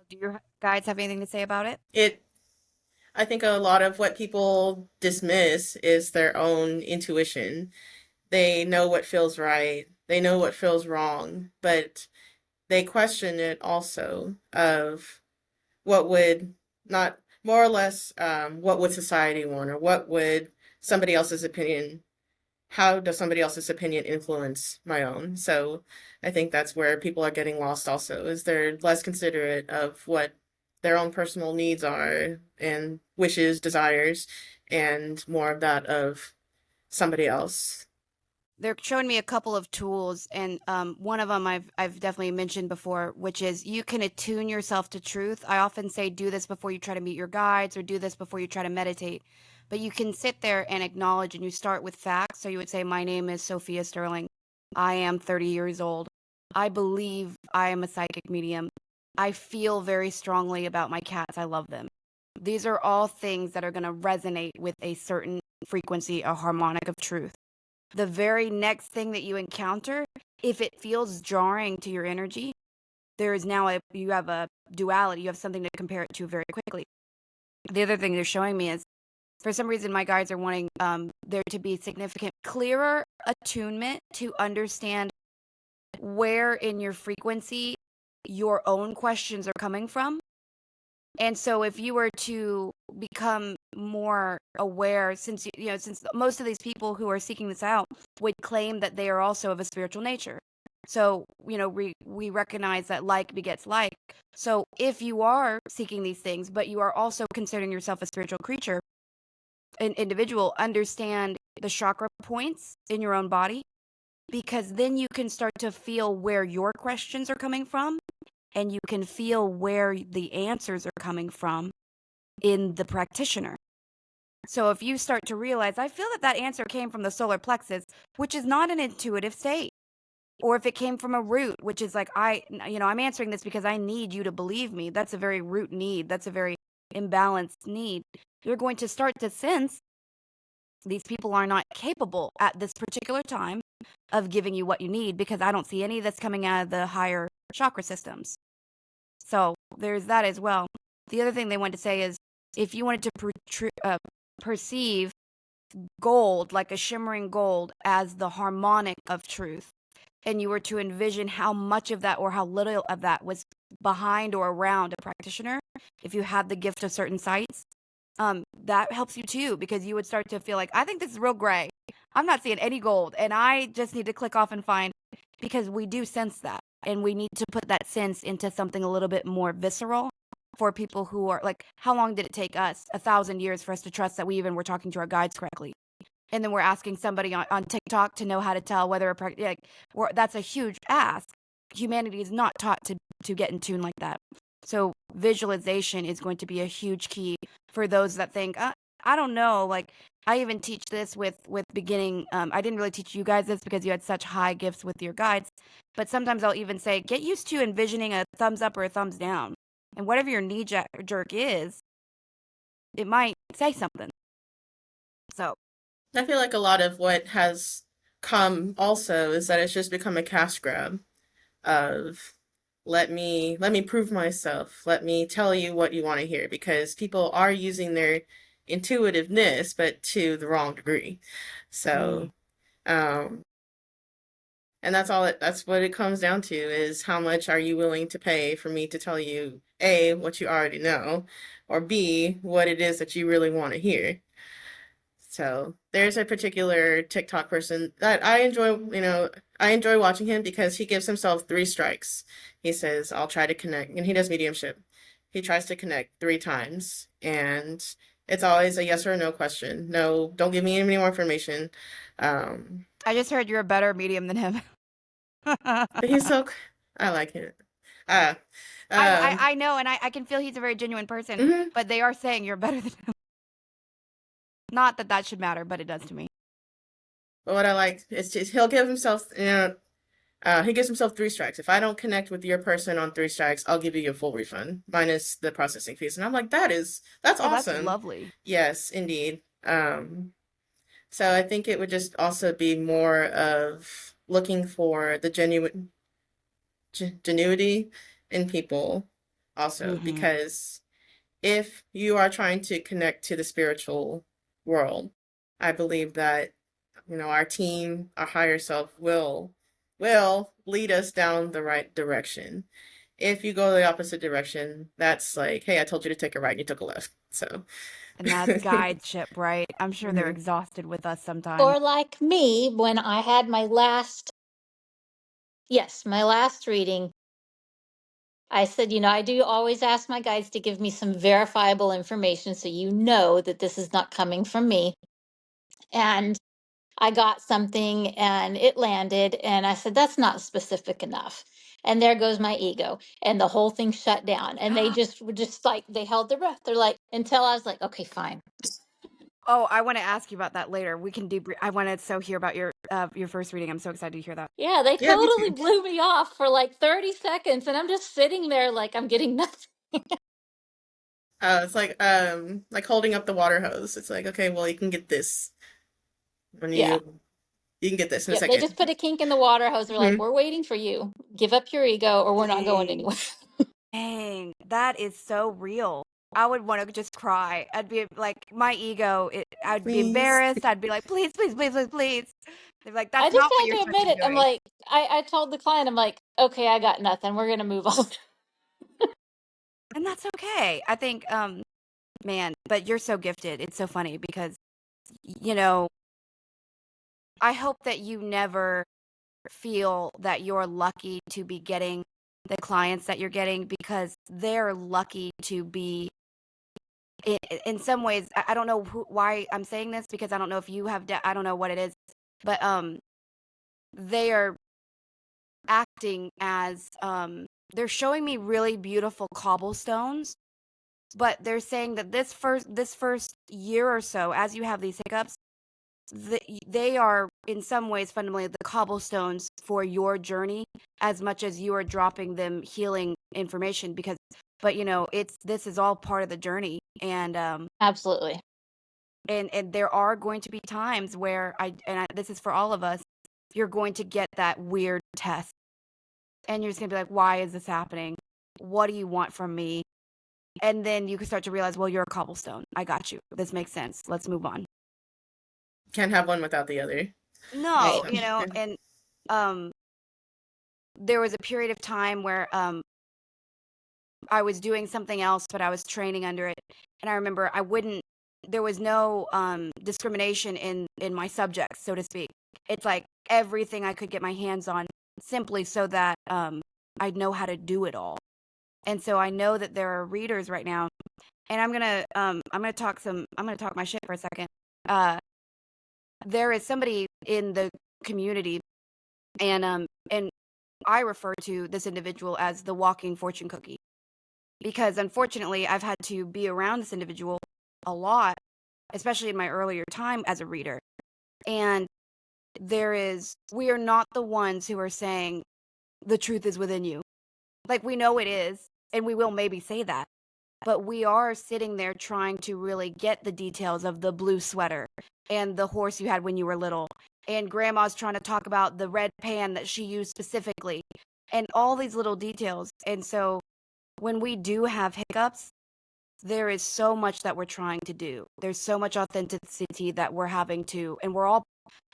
Speaker 1: Do your guides have anything to say about it?
Speaker 3: I think a lot of what people dismiss is their own intuition. They know what feels right, they know what feels wrong, but they question it also of what would not more or less what would society want, or what would somebody else's opinion, how does somebody else's opinion influence my own? So I think that's where people are getting lost also, is they're less considerate of what their own personal needs are and wishes, desires, and more of that of somebody else.
Speaker 1: They're showing me a couple of tools, and one of them I've definitely mentioned before, which is you can attune yourself to truth. I often say do this before you try to meet your guides, or do this before you try to meditate. But you can sit there and acknowledge, and you start with facts. So you would say, my name is Sophia Sterling. I am 30 years old. I believe I am a psychic medium. I feel very strongly about my cats. I love them. These are all things that are going to resonate with a certain frequency, a harmonic of truth. The very next thing that you encounter, if it feels jarring to your energy, there is now you have a duality. You have something to compare it to very quickly. The other thing they're showing me is, for some reason, my guides are wanting there to be significant, clearer attunement to understand where in your frequency your own questions are coming from. And so if you were to become more aware, since since most of these people who are seeking this out would claim that they are also of a spiritual nature. So, we recognize that like begets like. So if you are seeking these things, but you are also considering yourself a spiritual creature, an individual, understand the chakra points in your own body, because then you can start to feel where your questions are coming from, and you can feel where the answers are coming from in the practitioner. So if you start to realize, I feel that answer came from the solar plexus, which is not an intuitive state. Or if it came from a root, which is like, I'm answering this because I need you to believe me. That's a very root need. That's a very imbalanced need. You're going to start to sense these people are not capable at this particular time of giving you what you need, because I don't see any of this coming out of the higher chakra systems. So there's that as well. The other thing they wanted to say is, if you wanted to perceive gold, like a shimmering gold, as the harmonic of truth, and you were to envision how much of that or how little of that was behind or around a practitioner, if you had the gift of certain sights, that helps you too, because you would start to feel like, I think this is real gray. I'm not seeing any gold, and I just need to click off and find, because we do sense that, and we need to put that sense into something a little bit more visceral for people who are like, how long did it take us? 1,000 years for us to trust that we even were talking to our guides correctly. And then we're asking somebody on TikTok to know how to tell whether that's a huge ask. Humanity is not taught to get in tune like that. So visualization is going to be a huge key for those that think, I don't know. Like, I even teach this with beginning. I didn't really teach you guys this because you had such high gifts with your guides. But sometimes I'll even say, get used to envisioning a thumbs up or a thumbs down. And whatever your knee jerk is, it might say something. So
Speaker 3: I feel like a lot of what has come also is that it's just become a cash grab of, let me prove myself, let me tell you what you want to hear, because people are using their intuitiveness but to the wrong degree. So and that's what it comes down to, is how much are you willing to pay for me to tell you, A, what you already know, or B, what it is that you really want to hear. So there's a particular TikTok person that I enjoy watching him, because he gives himself 3 strikes. He says, I'll try to connect, and he does mediumship. He tries to connect 3 times, and it's always a yes or a no question. No, don't give me any more information.
Speaker 1: I just heard you're a better medium than him.
Speaker 3: But I like him. Uh,
Speaker 1: I know, and I can feel he's a very genuine person,
Speaker 3: mhm.
Speaker 1: but they are saying you're better than him. Not that that should matter, but it does to me.
Speaker 3: But what I like is just, he'll give himself, he gives himself 3 strikes. If I don't connect with your person on 3 strikes, I'll give you your full refund minus the processing fees. And I'm like, that's
Speaker 1: Oh, that's
Speaker 3: awesome.
Speaker 1: lovely.
Speaker 3: Yes, indeed. So I think it would just also be more of looking for the genuity in people also,
Speaker 1: Mhm.
Speaker 3: because if you are trying to connect to the spiritual world, I believe that, our team, our higher self will lead us down the right direction. If you go the opposite direction, that's like, hey, I told you to take a right and you took a left. So
Speaker 1: And that's guideship, right? I'm sure they're
Speaker 3: Mhm.
Speaker 1: exhausted with us sometimes.
Speaker 2: Or like me, when I had my last reading, I said, I do always ask my guides to give me some verifiable information so that this is not coming from me. And I got something and it landed, and I said, that's not specific enough. And there goes my ego. And the whole thing shut down. And they just were just like, they held their breath. They're like, until I was like, okay, fine.
Speaker 1: Oh, I want to ask you about that later. We can debrief. I want to hear about your first reading. I'm so excited to hear that.
Speaker 2: Yeah, they
Speaker 3: Yeah, me
Speaker 2: totally
Speaker 3: too.
Speaker 2: blew me off for like 30 seconds. And I'm just sitting there like I'm getting nothing.
Speaker 3: It's like holding up the water hose. It's like, okay, well, you can get this when
Speaker 2: Yeah.
Speaker 3: you can get this in a
Speaker 2: Yep. They
Speaker 3: second.
Speaker 2: just put a kink in the water hose. They're like,
Speaker 3: Mhm.
Speaker 2: we're waiting for you. Give up your ego or we're not going
Speaker 1: Dang.
Speaker 2: anywhere.
Speaker 1: Dang, that is so real. I would want to just cry. I'd be like, my ego, I'd be
Speaker 3: Please.
Speaker 1: embarrassed. I'd be like, please, please, please, please, please. They're like,
Speaker 2: I
Speaker 1: that's
Speaker 2: just
Speaker 1: not what
Speaker 2: had
Speaker 1: you're
Speaker 2: to
Speaker 1: supposed to
Speaker 2: admit
Speaker 1: be
Speaker 2: it. I'm
Speaker 1: doing.
Speaker 2: like, I told the client, I'm like, okay, I got nothing. We're going to move on.
Speaker 1: And that's okay. I think, man, but you're so gifted. It's so funny because, I hope that you never feel that you're lucky to be getting the clients that you're getting, because they're lucky to be in some ways. I don't know why I'm saying this, because I don't know if you have I don't know what it is, but they are acting as they're showing me really beautiful cobblestones, but they're saying that this first year or so, as you have these hiccups, they are in some ways fundamentally the cobblestones for your journey, as much as you are dropping them healing information, because but this is all part of the journey. And
Speaker 2: Absolutely.
Speaker 1: and there are going to be times where this is for all of us, you're going to get that weird test, and you're just gonna be like, why is this happening? What do you want from me? And then you can start to realize, well, you're a cobblestone. I got you. This makes sense. Let's move on.
Speaker 3: Can't have one without the other.
Speaker 1: No,
Speaker 2: Right.
Speaker 3: So,
Speaker 1: and um there was a period of time where I was doing something else, but I was training under it. And I remember there was no discrimination in my subjects, so to speak. It's like everything I could get my hands on, simply so that I'd know how to do it all. And so I know that there are readers right now, and I'm gonna talk my shit for a second. There is somebody in the community, and I refer to this individual as the walking fortune cookie, because unfortunately I've had to be around this individual a lot, especially in my earlier time as a reader. And we are not the ones who are saying the truth is within you. Like, we know it is, and we will maybe say that, but we are sitting there trying to really get the details of the blue sweater and the horse you had when you were little, and grandma's trying to talk about the red pan that she used specifically, and all these little details. And so when we do have hiccups, there is so much that we're trying to do. There's so much authenticity that we're having to, and we're all,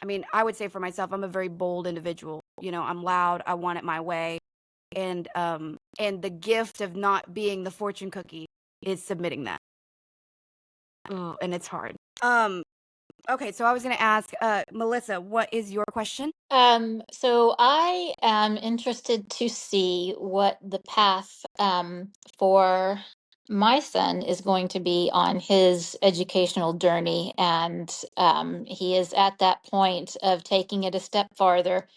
Speaker 1: I mean, I would say for myself, I'm a very bold individual. I'm loud. I want it my way. And the gift of not being the fortune cookie is submitting that. Oh, and it's hard. Okay, so I was going to ask, Melissa, what is your question?
Speaker 2: So I am interested to see what the path for my son is going to be on his educational journey, and he is at that point of taking it a step farther.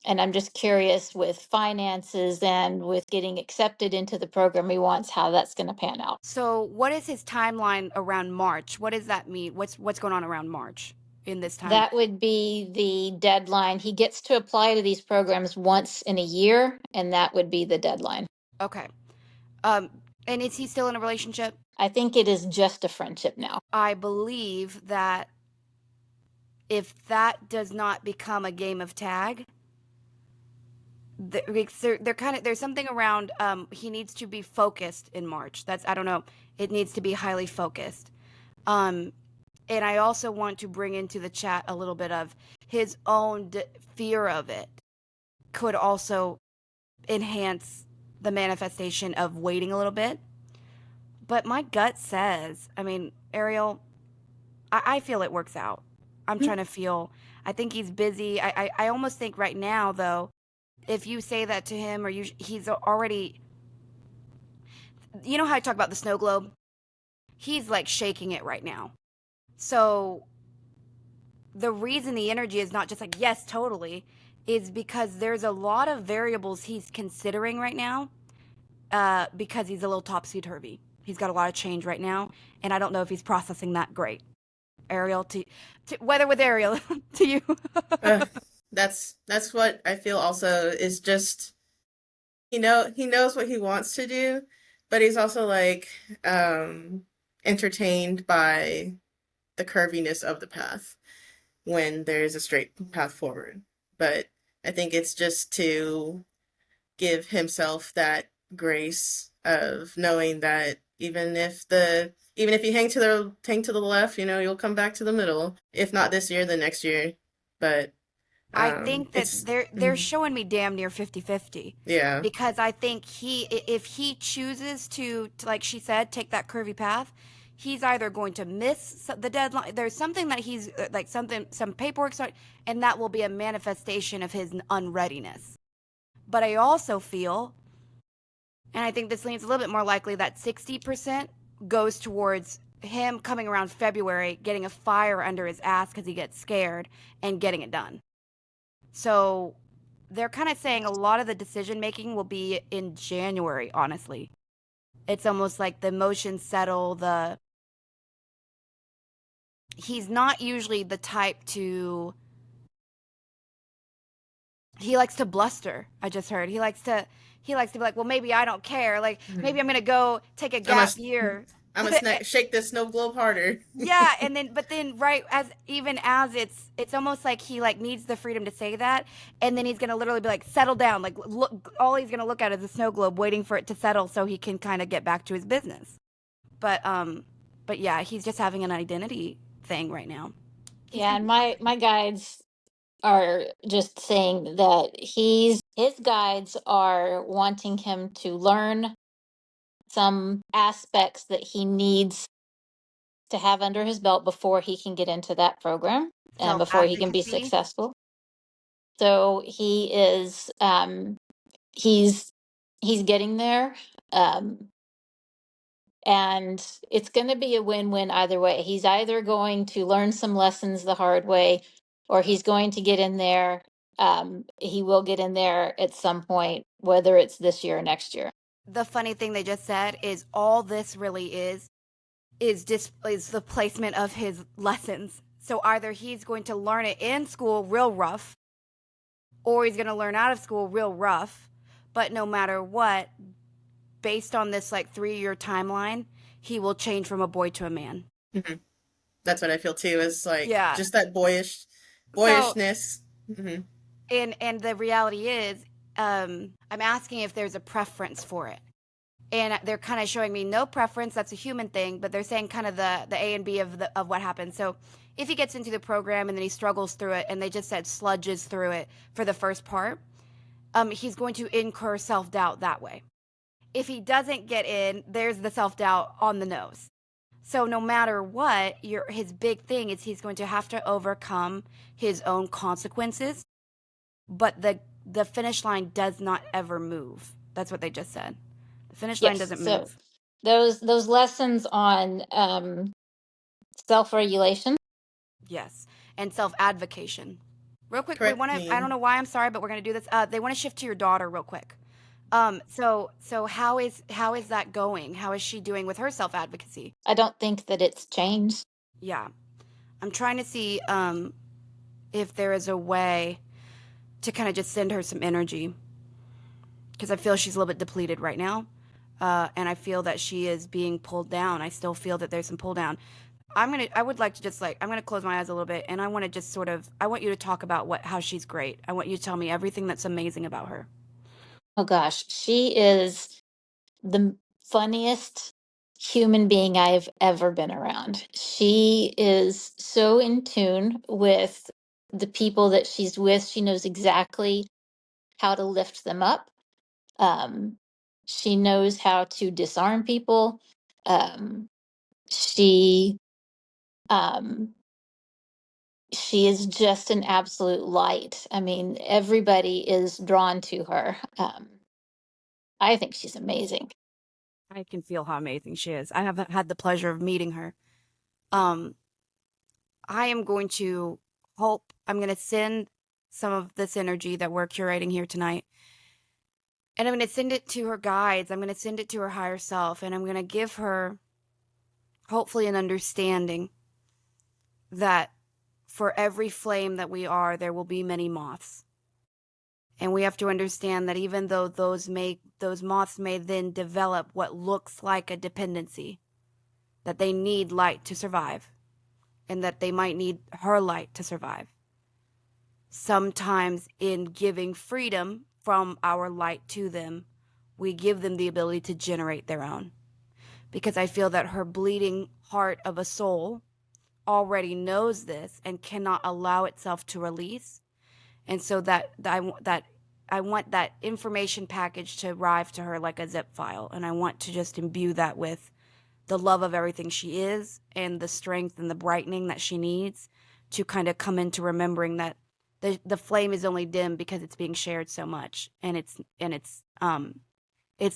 Speaker 2: And I'm just curious with finances and with getting accepted into the program he wants, how that's going to pan out.
Speaker 1: So what is his timeline around March? What does that mean? What's going on around March in this time?
Speaker 2: That would be the deadline. He gets to apply to these programs once in a year, and that would be the deadline.
Speaker 1: Okay. And is he still in a relationship?
Speaker 2: I think it is just a friendship now.
Speaker 1: I believe that if that does not become a game of tag, they're kind of, there's something around he needs to be focused in March. That's, I don't know, it needs to be highly focused. And I also want to bring into the chat a little bit of his own fear of it could also enhance the manifestation of waiting a little bit. But my gut says, I mean, Ariel, I feel it works out. I'm trying to feel, I think he's busy. I almost think right now, though, if you say that to him or he's already, you know how I talk about the snow globe? He's like shaking it right now. So the reason the energy is not just like, yes, totally, is because there's a lot of variables he's considering right now because he's a little topsy-turvy. He's got a lot of change right now, and I don't know if he's processing that great. Ariel, to whether with Ariel, to you.
Speaker 3: That's what I feel also is just, he knows what he wants to do, but he's also like entertained by the curviness of the path when there's a straight path forward. But I think it's just to give himself that grace of knowing that even if you hang to the left, you'll come back to the middle. If not this year, then next year. But
Speaker 1: I think that they're showing me damn near 50-50.
Speaker 3: Yeah.
Speaker 1: Because I think if he chooses to, like she said, take that curvy path, he's either going to miss the deadline. There's something that he's like some paperwork, and that will be a manifestation of his unreadiness. But I also feel, and I think this leans a little bit more likely, that 60% goes towards him coming around February, getting a fire under his ass because he gets scared and getting it done. So they're kind of saying a lot of the decision making will be in January, honestly. It's almost like the emotions settle, he's not usually the type to, he likes to bluster. I just heard. He likes to be like, well, maybe I don't care. Like, maybe I'm going to go take a gap year.
Speaker 3: I'm gonna shake this snow globe harder.
Speaker 1: Yeah, but then right as it's almost like he like needs the freedom to say that, and then he's gonna literally be like, settle down. Like, look, all he's gonna look at is a snow globe, waiting for it to settle so he can kind of get back to his business. But yeah, he's just having an identity thing right now.
Speaker 2: Yeah, and my guides are just saying that his guides are wanting him to learn some aspects that he needs to have under his belt before he can get into that program and before he can be successful. So he is he's getting there, and it's going to be a win-win either way. He's either going to learn some lessons the hard way, or he's going to get in there. He will get in there at some point, whether it's this year or next year.
Speaker 1: The funny thing they just said is all this really is the placement of his lessons. So either he's going to learn it in school real rough, or he's going to learn out of school real rough. But no matter what, based on this like 3-year timeline, he will change from a boy to a man.
Speaker 3: Mm-hmm. That's what I feel too, is like, just that boyishness. So, mm-hmm.
Speaker 1: And the reality is, I'm asking if there's a preference for it. And they're kind of showing me no preference. That's a human thing, but they're saying kind of the A and B of what happens. So if he gets into the program and then he struggles through it, and they just said sludges through it for the first part, he's going to incur self-doubt that way. If he doesn't get in, there's the self-doubt on the nose. So no matter what, his big thing is he's going to have to overcome his own consequences, but the finish line does not ever move. That's what they just said. The finish line doesn't move.
Speaker 2: Those lessons on self-regulation.
Speaker 1: Yes, and self-advocation. Real quick, we
Speaker 3: Correct
Speaker 1: want to. I don't
Speaker 3: me.
Speaker 1: know why. I'm sorry, but we're gonna do this. They want to shift to your daughter real quick. So how is that going? How is she doing with her self advocacy?
Speaker 2: I don't think that it's changed.
Speaker 1: Yeah, I'm trying to see if there is a way to kind of just send her some energy because I feel she's a little bit depleted right now, and I feel that she is being pulled down. I still feel that there's some pull down. I would like to just I'm gonna close my eyes a little bit, and I want to just sort of, I want you to talk about how she's great. I want you to tell me everything that's amazing about her.
Speaker 2: Oh gosh, she is the funniest human being I've ever been around. She is so in tune with the people that she's with. She knows exactly how to lift them up. Um, she knows how to disarm people. Um, she um, she is just an absolute light. I mean, everybody is drawn to her. I think she's amazing.
Speaker 1: I can feel how amazing she is. I haven't had the pleasure of meeting her. Um, I am going to I'm going to send some of this energy that we're curating here tonight, and I'm going to send it to her guides. I'm going to send it to her higher self, and I'm going to give her hopefully an understanding that for every flame that we are, there will be many moths. And we have to understand that even though those moths may then develop what looks like a dependency, that they need light to survive, and that they might need her light to survive. Sometimes in giving freedom from our light to them, we give them the ability to generate their own. Because I feel that her bleeding heart of a soul already knows this and cannot allow itself to release. And so I want that information package to arrive to her like a zip file, and I want to just imbue that with the love of everything she is and the strength and the brightening that she needs to kind of come into remembering that the flame is only dim because it's being shared so much, and it's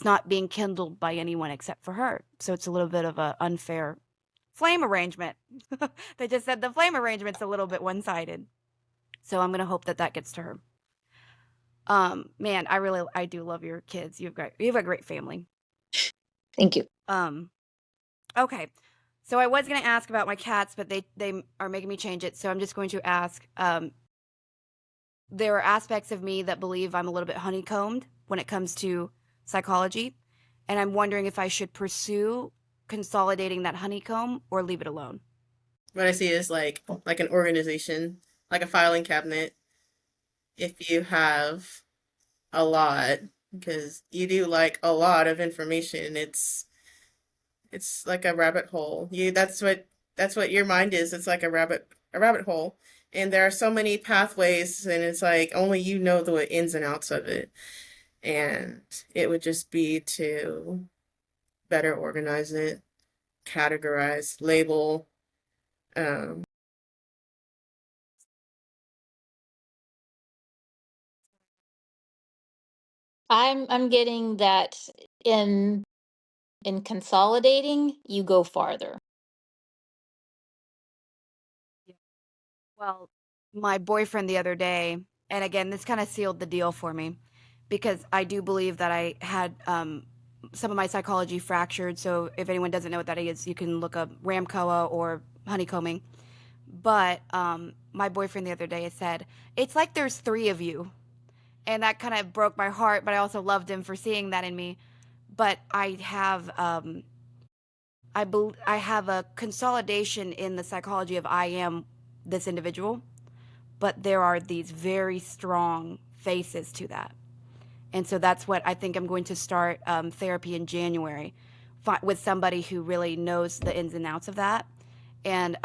Speaker 1: not being kindled by anyone except for her. So it's a little bit of a unfair flame arrangement. They just said the flame arrangement's a little bit one-sided. So I'm going to hope that that gets to her. Man, I do love your kids. You have a great family.
Speaker 2: Thank you.
Speaker 1: Okay. So I was going to ask about my cats, but they are making me change it. So I'm just going to ask, there are aspects of me that believe I'm a little bit honeycombed when it comes to psychology, and I'm wondering if I should pursue consolidating that honeycomb or leave it alone.
Speaker 3: What I see is like an organization, like a filing cabinet. If you have a lot, because you do like a lot of information, it's like a rabbit hole. That's what your mind is. It's like a rabbit hole. And there are so many pathways, and it's like only you know the ins and outs of it. And it would just be to better organize it, categorize, label. Um,
Speaker 2: I'm getting that in consolidating, you go farther.
Speaker 1: Well, my boyfriend the other day, and again, this kind of sealed the deal for me because I do believe that I had some of my psychology fractured. So if anyone doesn't know what that is, you can look up Ramkoa or honeycombing. But my boyfriend the other day said, it's like there's three of you. And that kind of broke my heart, but I also loved him for seeing that in me. But I have I have a consolidation in the psychology of I am this individual, but there are these very strong faces to that. And so that's what I think I'm going to start therapy in January with somebody who really knows the ins and outs of that. And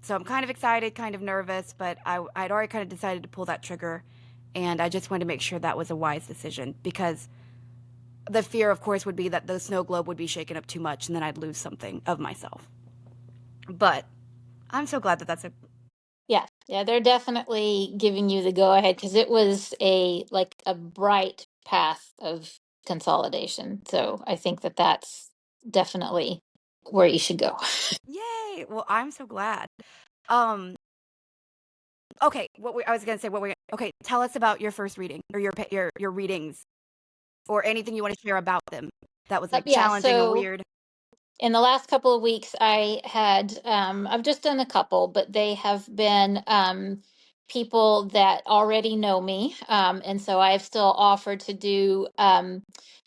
Speaker 1: so I'm kind of excited, kind of nervous, but I'd already kind of decided to pull that trigger. And I just wanted to make sure that was a wise decision because the fear, of course, would be that the snow globe would be shaken up too much and then I'd lose something of myself. But I'm so glad that that's a
Speaker 2: Yeah, they're definitely giving you the go ahead because it was a bright path of consolidation. So I think that that's definitely where you should go.
Speaker 1: yay. Well, I'm so glad. Um, okay, I was gonna say okay, tell us about your first reading or your readings or anything you want to share about them that was like
Speaker 2: Yeah,
Speaker 1: challenging or
Speaker 2: so
Speaker 1: weird.
Speaker 2: in the last couple of weeks, I've just done a couple, but they have been people that already know me. And so I've still offered to do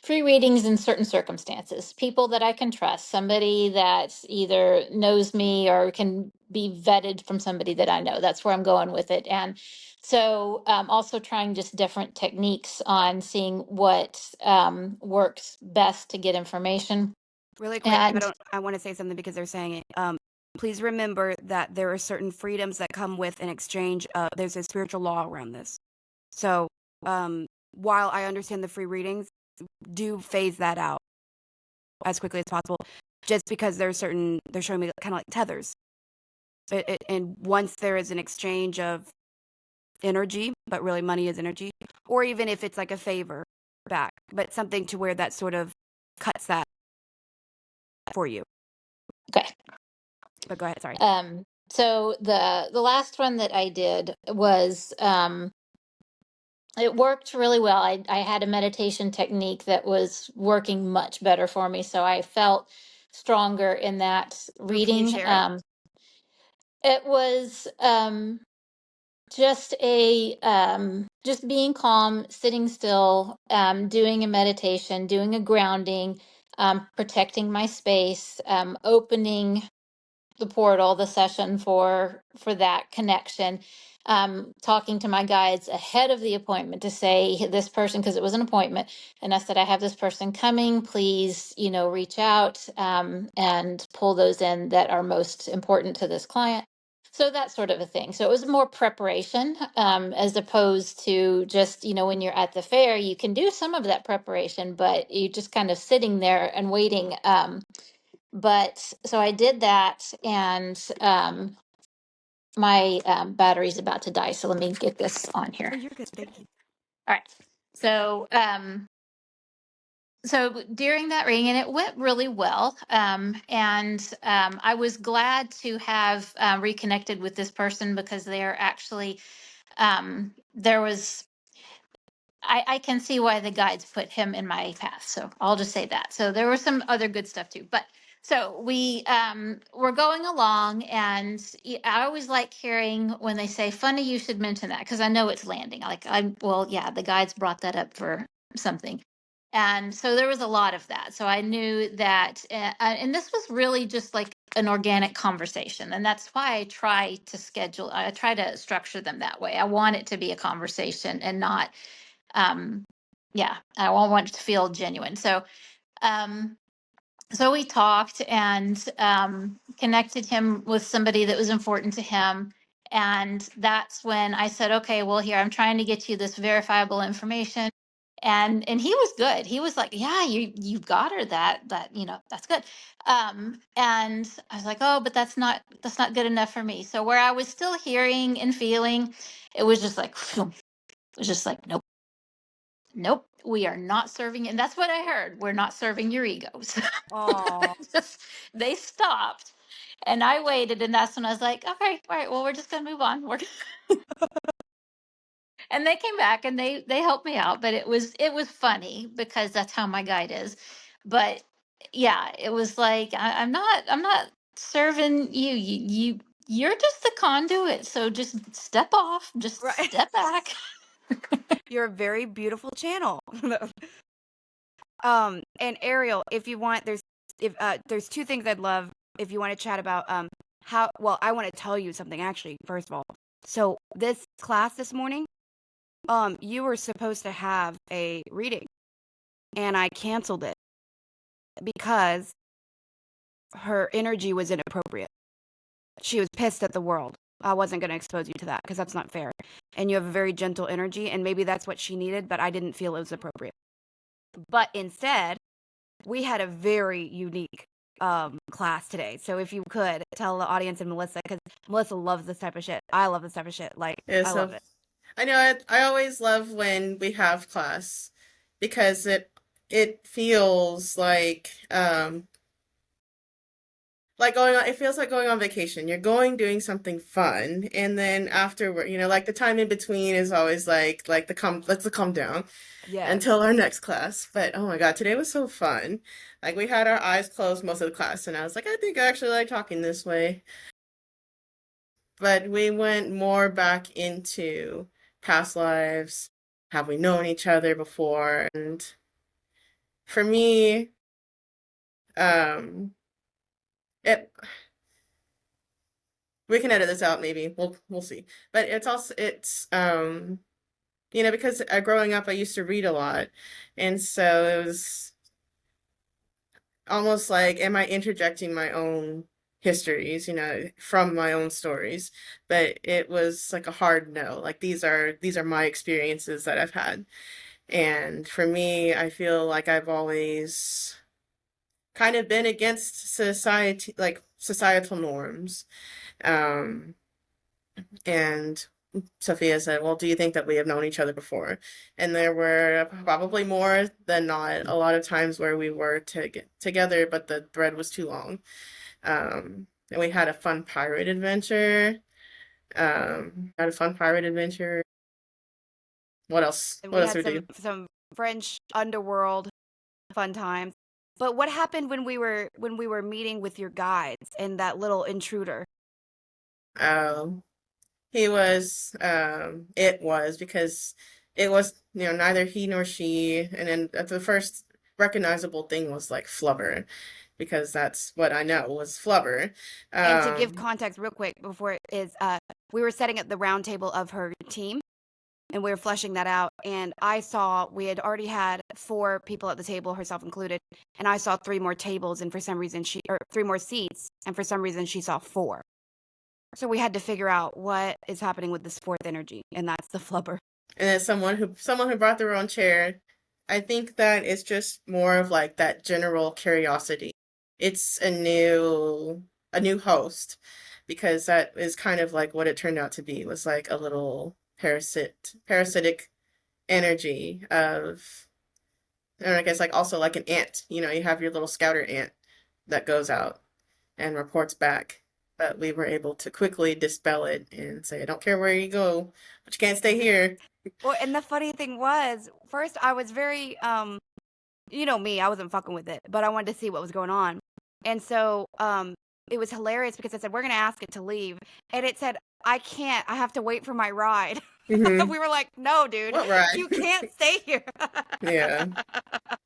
Speaker 2: free readings in certain circumstances. People that I can trust, somebody that either knows me or can be vetted from somebody that I know. That's where I'm going with it. And so also trying just different techniques on seeing what works best to get information.
Speaker 1: Really quick,
Speaker 2: And
Speaker 1: I want to say something because they're saying it. Please remember that there are certain freedoms that come with an exchange. There's a spiritual law around this. So, while I understand the free readings, do phase that out as quickly as possible. Just because they're showing me kind of like tethers. And once there is an exchange of energy, but really money is energy, or even if it's like a favor back, but something to where that sort of cuts that for you.
Speaker 2: okay.
Speaker 1: But go ahead, sorry.
Speaker 2: So the last one that I did was it worked really well. I had a meditation technique that was working much better for me, so I felt stronger in that
Speaker 1: Can you
Speaker 2: reading.
Speaker 1: share it?
Speaker 2: It was just just being calm, sitting still, doing a meditation, doing a grounding, protecting my space, opening the portal, the session for that connection, talking to my guides ahead of the appointment to say this person, because it was an appointment, and I said, I have this person coming, please, reach out and pull those in that are most important to this client. So that sort of a thing. So it was more preparation, as opposed to just, when you're at the fair, you can do some of that preparation, but you're just kind of sitting there and waiting. But so I did that, and my battery's about to die. So let me get this on here.
Speaker 1: Oh, you're good. Thank you.
Speaker 2: All right. So so during that reading, and it went really well. And I was glad to have reconnected with this person because they're actually there was I can see why the guides put him in my path. So I'll just say that. So there was some other good stuff too. But so we were going along, and I always like hearing when they say, funny you should mention that, because I know it's landing. Like, well, yeah, the guides brought that up for something. And so there was a lot of that. So I knew that, and this was really just like an organic conversation. And that's why I try to structure them that way. I want it to be a conversation and not, yeah, I want it to feel genuine. So, um, so we talked and connected him with somebody that was important to him. And that's when I said, okay, well, here, I'm trying to get you this verifiable information. And he was good. He was like, yeah, you got her that, that's good. And I was like, oh, but that's not good enough for me. So where I was still hearing and feeling, it was just like, it was just like, nope, we are not serving. And that's what I heard. We're not serving your egos.
Speaker 1: Oh,
Speaker 2: They stopped, and I waited. And that's when I was like, okay, all right, well, we're just going to move on. And they came back and they helped me out, but it was funny because that's how my guide is. But yeah, it was like, I'm not serving you. You're just the conduit. So just step off, just
Speaker 1: right.
Speaker 2: step back.
Speaker 1: You're a very beautiful channel. And Ariel, if you want, there's two things I'd love if you want to chat about. I want to tell you something actually, first of all. So this class this morning, you were supposed to have a reading, and I canceled it because her energy was inappropriate. She was pissed at the world. I wasn't going to expose you to that because that's not fair. And you have a very gentle energy, and maybe that's what she needed, but I didn't feel it was appropriate. But instead, we had a very unique class today. So if you could tell the audience and Melissa, because Melissa loves this type of shit. I love this type of shit. Like,
Speaker 3: Yeah,
Speaker 1: I
Speaker 3: so
Speaker 1: love it.
Speaker 3: I know I always love when we have class because it feels like like it feels like going on vacation. You're doing something fun, and then afterward, like the time in between is always like let's calm down
Speaker 1: Yes.
Speaker 3: until our next class. But oh my God, today was so fun. Like we had our eyes closed most of the class, and I was like, I think I actually like talking this way. But we went more back into past lives. Have we known each other before? And for me, um, it we can edit this out maybe. We'll see. But it's because growing up I used to read a lot, and so it was almost like, am I interjecting my own histories, from my own stories? But it was like a hard no. Like these are my experiences that I've had. And for me, I feel like I've always kind of been against society, like societal norms. Um, and Sophia said, well, do you think that we have known each other before? And there were probably more than not a lot of times where we were together, but the thread was too long. And we had a fun pirate adventure. Had a fun pirate adventure. What else?
Speaker 1: And
Speaker 3: What
Speaker 1: we
Speaker 3: else
Speaker 1: had
Speaker 3: did we do?
Speaker 1: some French underworld fun times. But what happened when we were meeting with your guides and that little intruder?
Speaker 3: Um, it was because it was, neither he nor she. And then the first recognizable thing was like flubber, because that's what I know was flubber.
Speaker 1: And to give
Speaker 3: Um,
Speaker 1: context real quick before we were setting up the round table of her team and we were fleshing that out. And I saw we had already had 4 people at the table, herself included. And I saw 3 more tables and for some reason or 3 more seats. And for some reason she saw 4. So we had to figure out what is happening with this 4th energy. And that's the flubber.
Speaker 3: and then someone who brought their own chair. I think that it's just more of like that general curiosity. It's a new host, because that is kind of like what it turned out to be, was like a little parasitic energy of, and I guess like also like an ant. You have your little scouter ant that goes out and reports back. But we were able to quickly dispel it and say, I don't care where you go, but you can't stay here.
Speaker 1: Well, and the funny thing was, first I was very, you know me, I wasn't fucking with it, but I wanted to see what was going on. And so, it was hilarious because I said, we're going to ask it to leave. And it said, I can't, I have to wait for my ride.
Speaker 3: Hmm.
Speaker 1: We were like, no, dude,
Speaker 3: What ride?
Speaker 1: you can't stay here.
Speaker 3: Yeah,
Speaker 1: And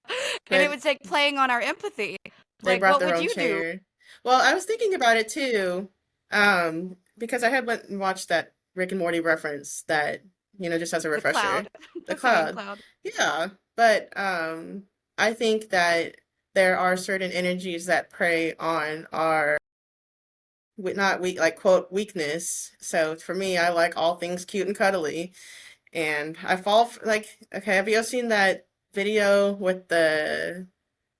Speaker 1: it
Speaker 3: but
Speaker 1: was like playing on our empathy.
Speaker 3: they
Speaker 1: Like,
Speaker 3: brought
Speaker 1: what
Speaker 3: their
Speaker 1: would
Speaker 3: own
Speaker 1: you do?
Speaker 3: chair. Well, I was thinking about it too, because I had went and watched that Rick and Morty reference that, just as a
Speaker 1: The cloud,
Speaker 3: refresher, the
Speaker 1: the fan
Speaker 3: cloud.
Speaker 1: cloud.
Speaker 3: Yeah, but I think that there are certain energies that prey on our not weak, like quote weakness. So for me, I like all things cute and cuddly, and I fall like, okay, have you ever seen that video with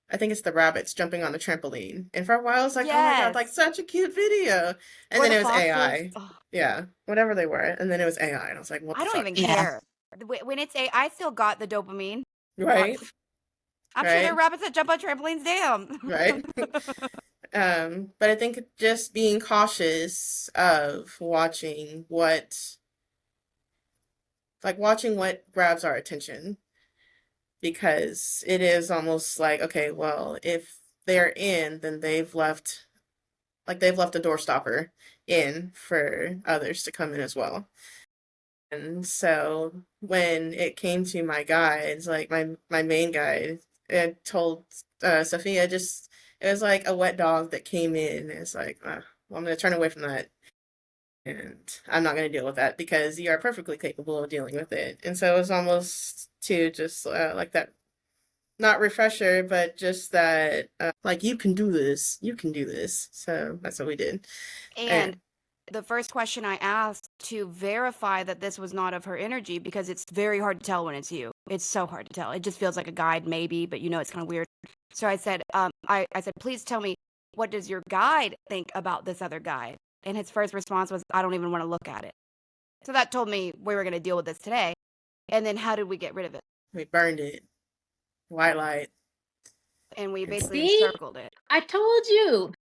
Speaker 3: I think it's the rabbits jumping on the trampoline? And for a while, I was like, oh my God, like
Speaker 1: Yes.
Speaker 3: such a cute video. And
Speaker 1: Or
Speaker 3: then
Speaker 1: the
Speaker 3: it was
Speaker 1: foxes.
Speaker 3: AI.
Speaker 1: Oh,
Speaker 3: Yeah, whatever they were. And then it was AI. And I was like, what
Speaker 1: I
Speaker 3: the
Speaker 1: don't
Speaker 3: fuck?
Speaker 1: even
Speaker 2: Yeah.
Speaker 1: care. When it's I still got the dopamine. Fuck.
Speaker 3: Right?
Speaker 1: I'm sure there are
Speaker 3: Right?
Speaker 1: rabbits that jump on trampolines. Damn.
Speaker 3: Right? But I think just being cautious of watching what grabs our attention, because it is almost like, okay, well, if they're in, then they've left a door stopper in for others to come in as well. And so when it came to my guides, like my main guide, it told Sophia, just it was like a wet dog that came in. It's like, well, I'm going to turn away from that, and I'm not going to deal with that because you are perfectly capable of dealing with it. And so it was almost to just like that, not refresher, but just that, like, you can do this, you can do this. So that's what we did.
Speaker 1: And
Speaker 3: And
Speaker 1: the first question I asked to verify that this was not of her energy, because it's very hard to tell when it's you. It's so hard to tell. It just feels like a guide, maybe, but it's kind of weird. So I said, I said, please tell me, what does your guide think about this other guide? And his first response was, I don't even want to look at it. So that told me we were going to deal with this today. And then how did we get rid of it?
Speaker 3: we burned it, white light.
Speaker 1: And we basically
Speaker 2: See?
Speaker 1: encircled it.
Speaker 2: I told you.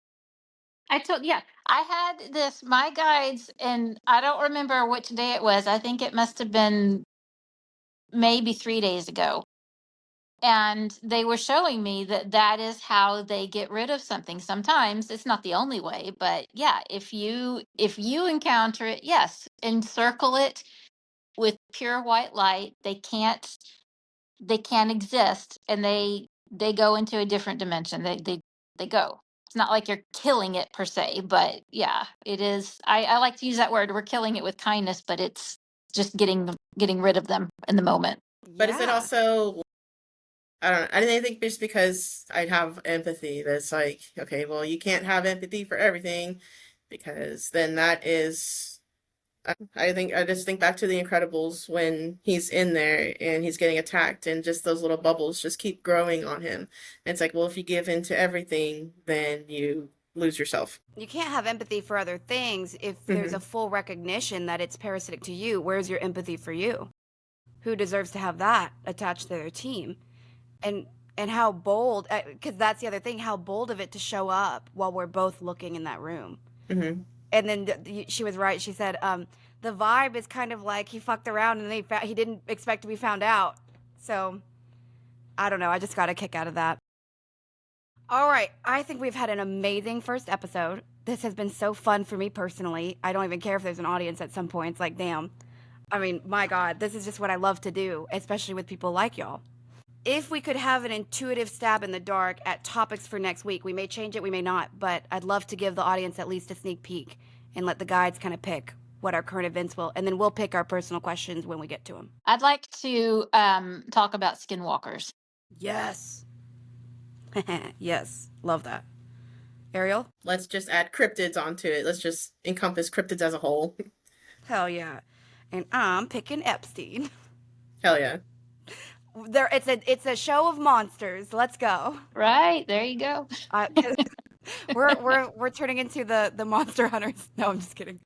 Speaker 2: Yeah, I had my guides, and I don't remember which day it was. I think it must have been maybe 3 days ago. And they were showing me that is how they get rid of something. Sometimes it's not the only way, but yeah, if you encounter it, yes, encircle it with pure white light. They can't exist, and they go into a different dimension. They go. It's not like you're killing it per se, but yeah, it is. I like to use that word. We're killing it with kindness, but it's just getting rid of them in the moment.
Speaker 3: But is it
Speaker 1: Yeah.
Speaker 3: also, I don't know, I didn't think just because I have empathy that's like, okay, well, you can't have empathy for everything, because then that is, I just think back to The Incredibles when he's in there and he's getting attacked, and just those little bubbles just keep growing on him. And it's like, well, if you give in to everything, then you lose yourself.
Speaker 1: You can't have empathy for other things if there's a full recognition that it's parasitic to you. Where's your empathy for you? Who deserves to have that attached to their team? And how bold, because that's the other thing, how bold of it to show up while we're both looking in that room.
Speaker 3: Mm-hmm.
Speaker 1: And then she was right. She said, the vibe is kind of like he fucked around and he didn't expect to be found out. So I don't know. I just got a kick out of that. All right. I think we've had an amazing first episode. This has been so fun for me personally. I don't even care if there's an audience at some point. It's like, damn. I mean, my God, this is just what I love to do, especially with people like y'all. If we could have an intuitive stab in the dark at topics for next week, we may change it, we may not, but I'd love to give the audience at least a sneak peek and let the guides kind of pick what our current events will, and then we'll pick our personal questions when we get to them.
Speaker 2: I'd like to talk about skinwalkers.
Speaker 1: Yes. Yes. Love that. Ariel?
Speaker 3: Let's just add cryptids onto it. Let's just encompass cryptids as a whole.
Speaker 1: Hell yeah. And I'm picking Epstein.
Speaker 3: Hell yeah.
Speaker 1: It's a show of monsters. Let's go.
Speaker 2: Right, there you go.
Speaker 1: We're turning into the monster hunters. No, I'm just kidding.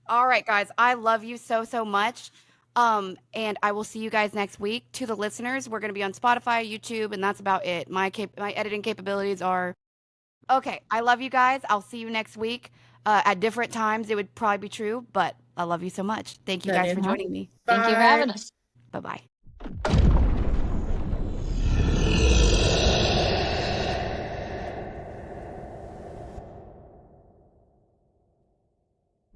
Speaker 1: All right, guys. I love you so much. And I will see you guys next week. To the listeners, we're going to be on Spotify, YouTube, and that's about it. My editing capabilities are okay. I love you guys. I'll see you next week. At different times, it would probably be true, but I love you so much. Thank you guys for joining me.
Speaker 2: Thank you for having us.
Speaker 1: Bye-bye.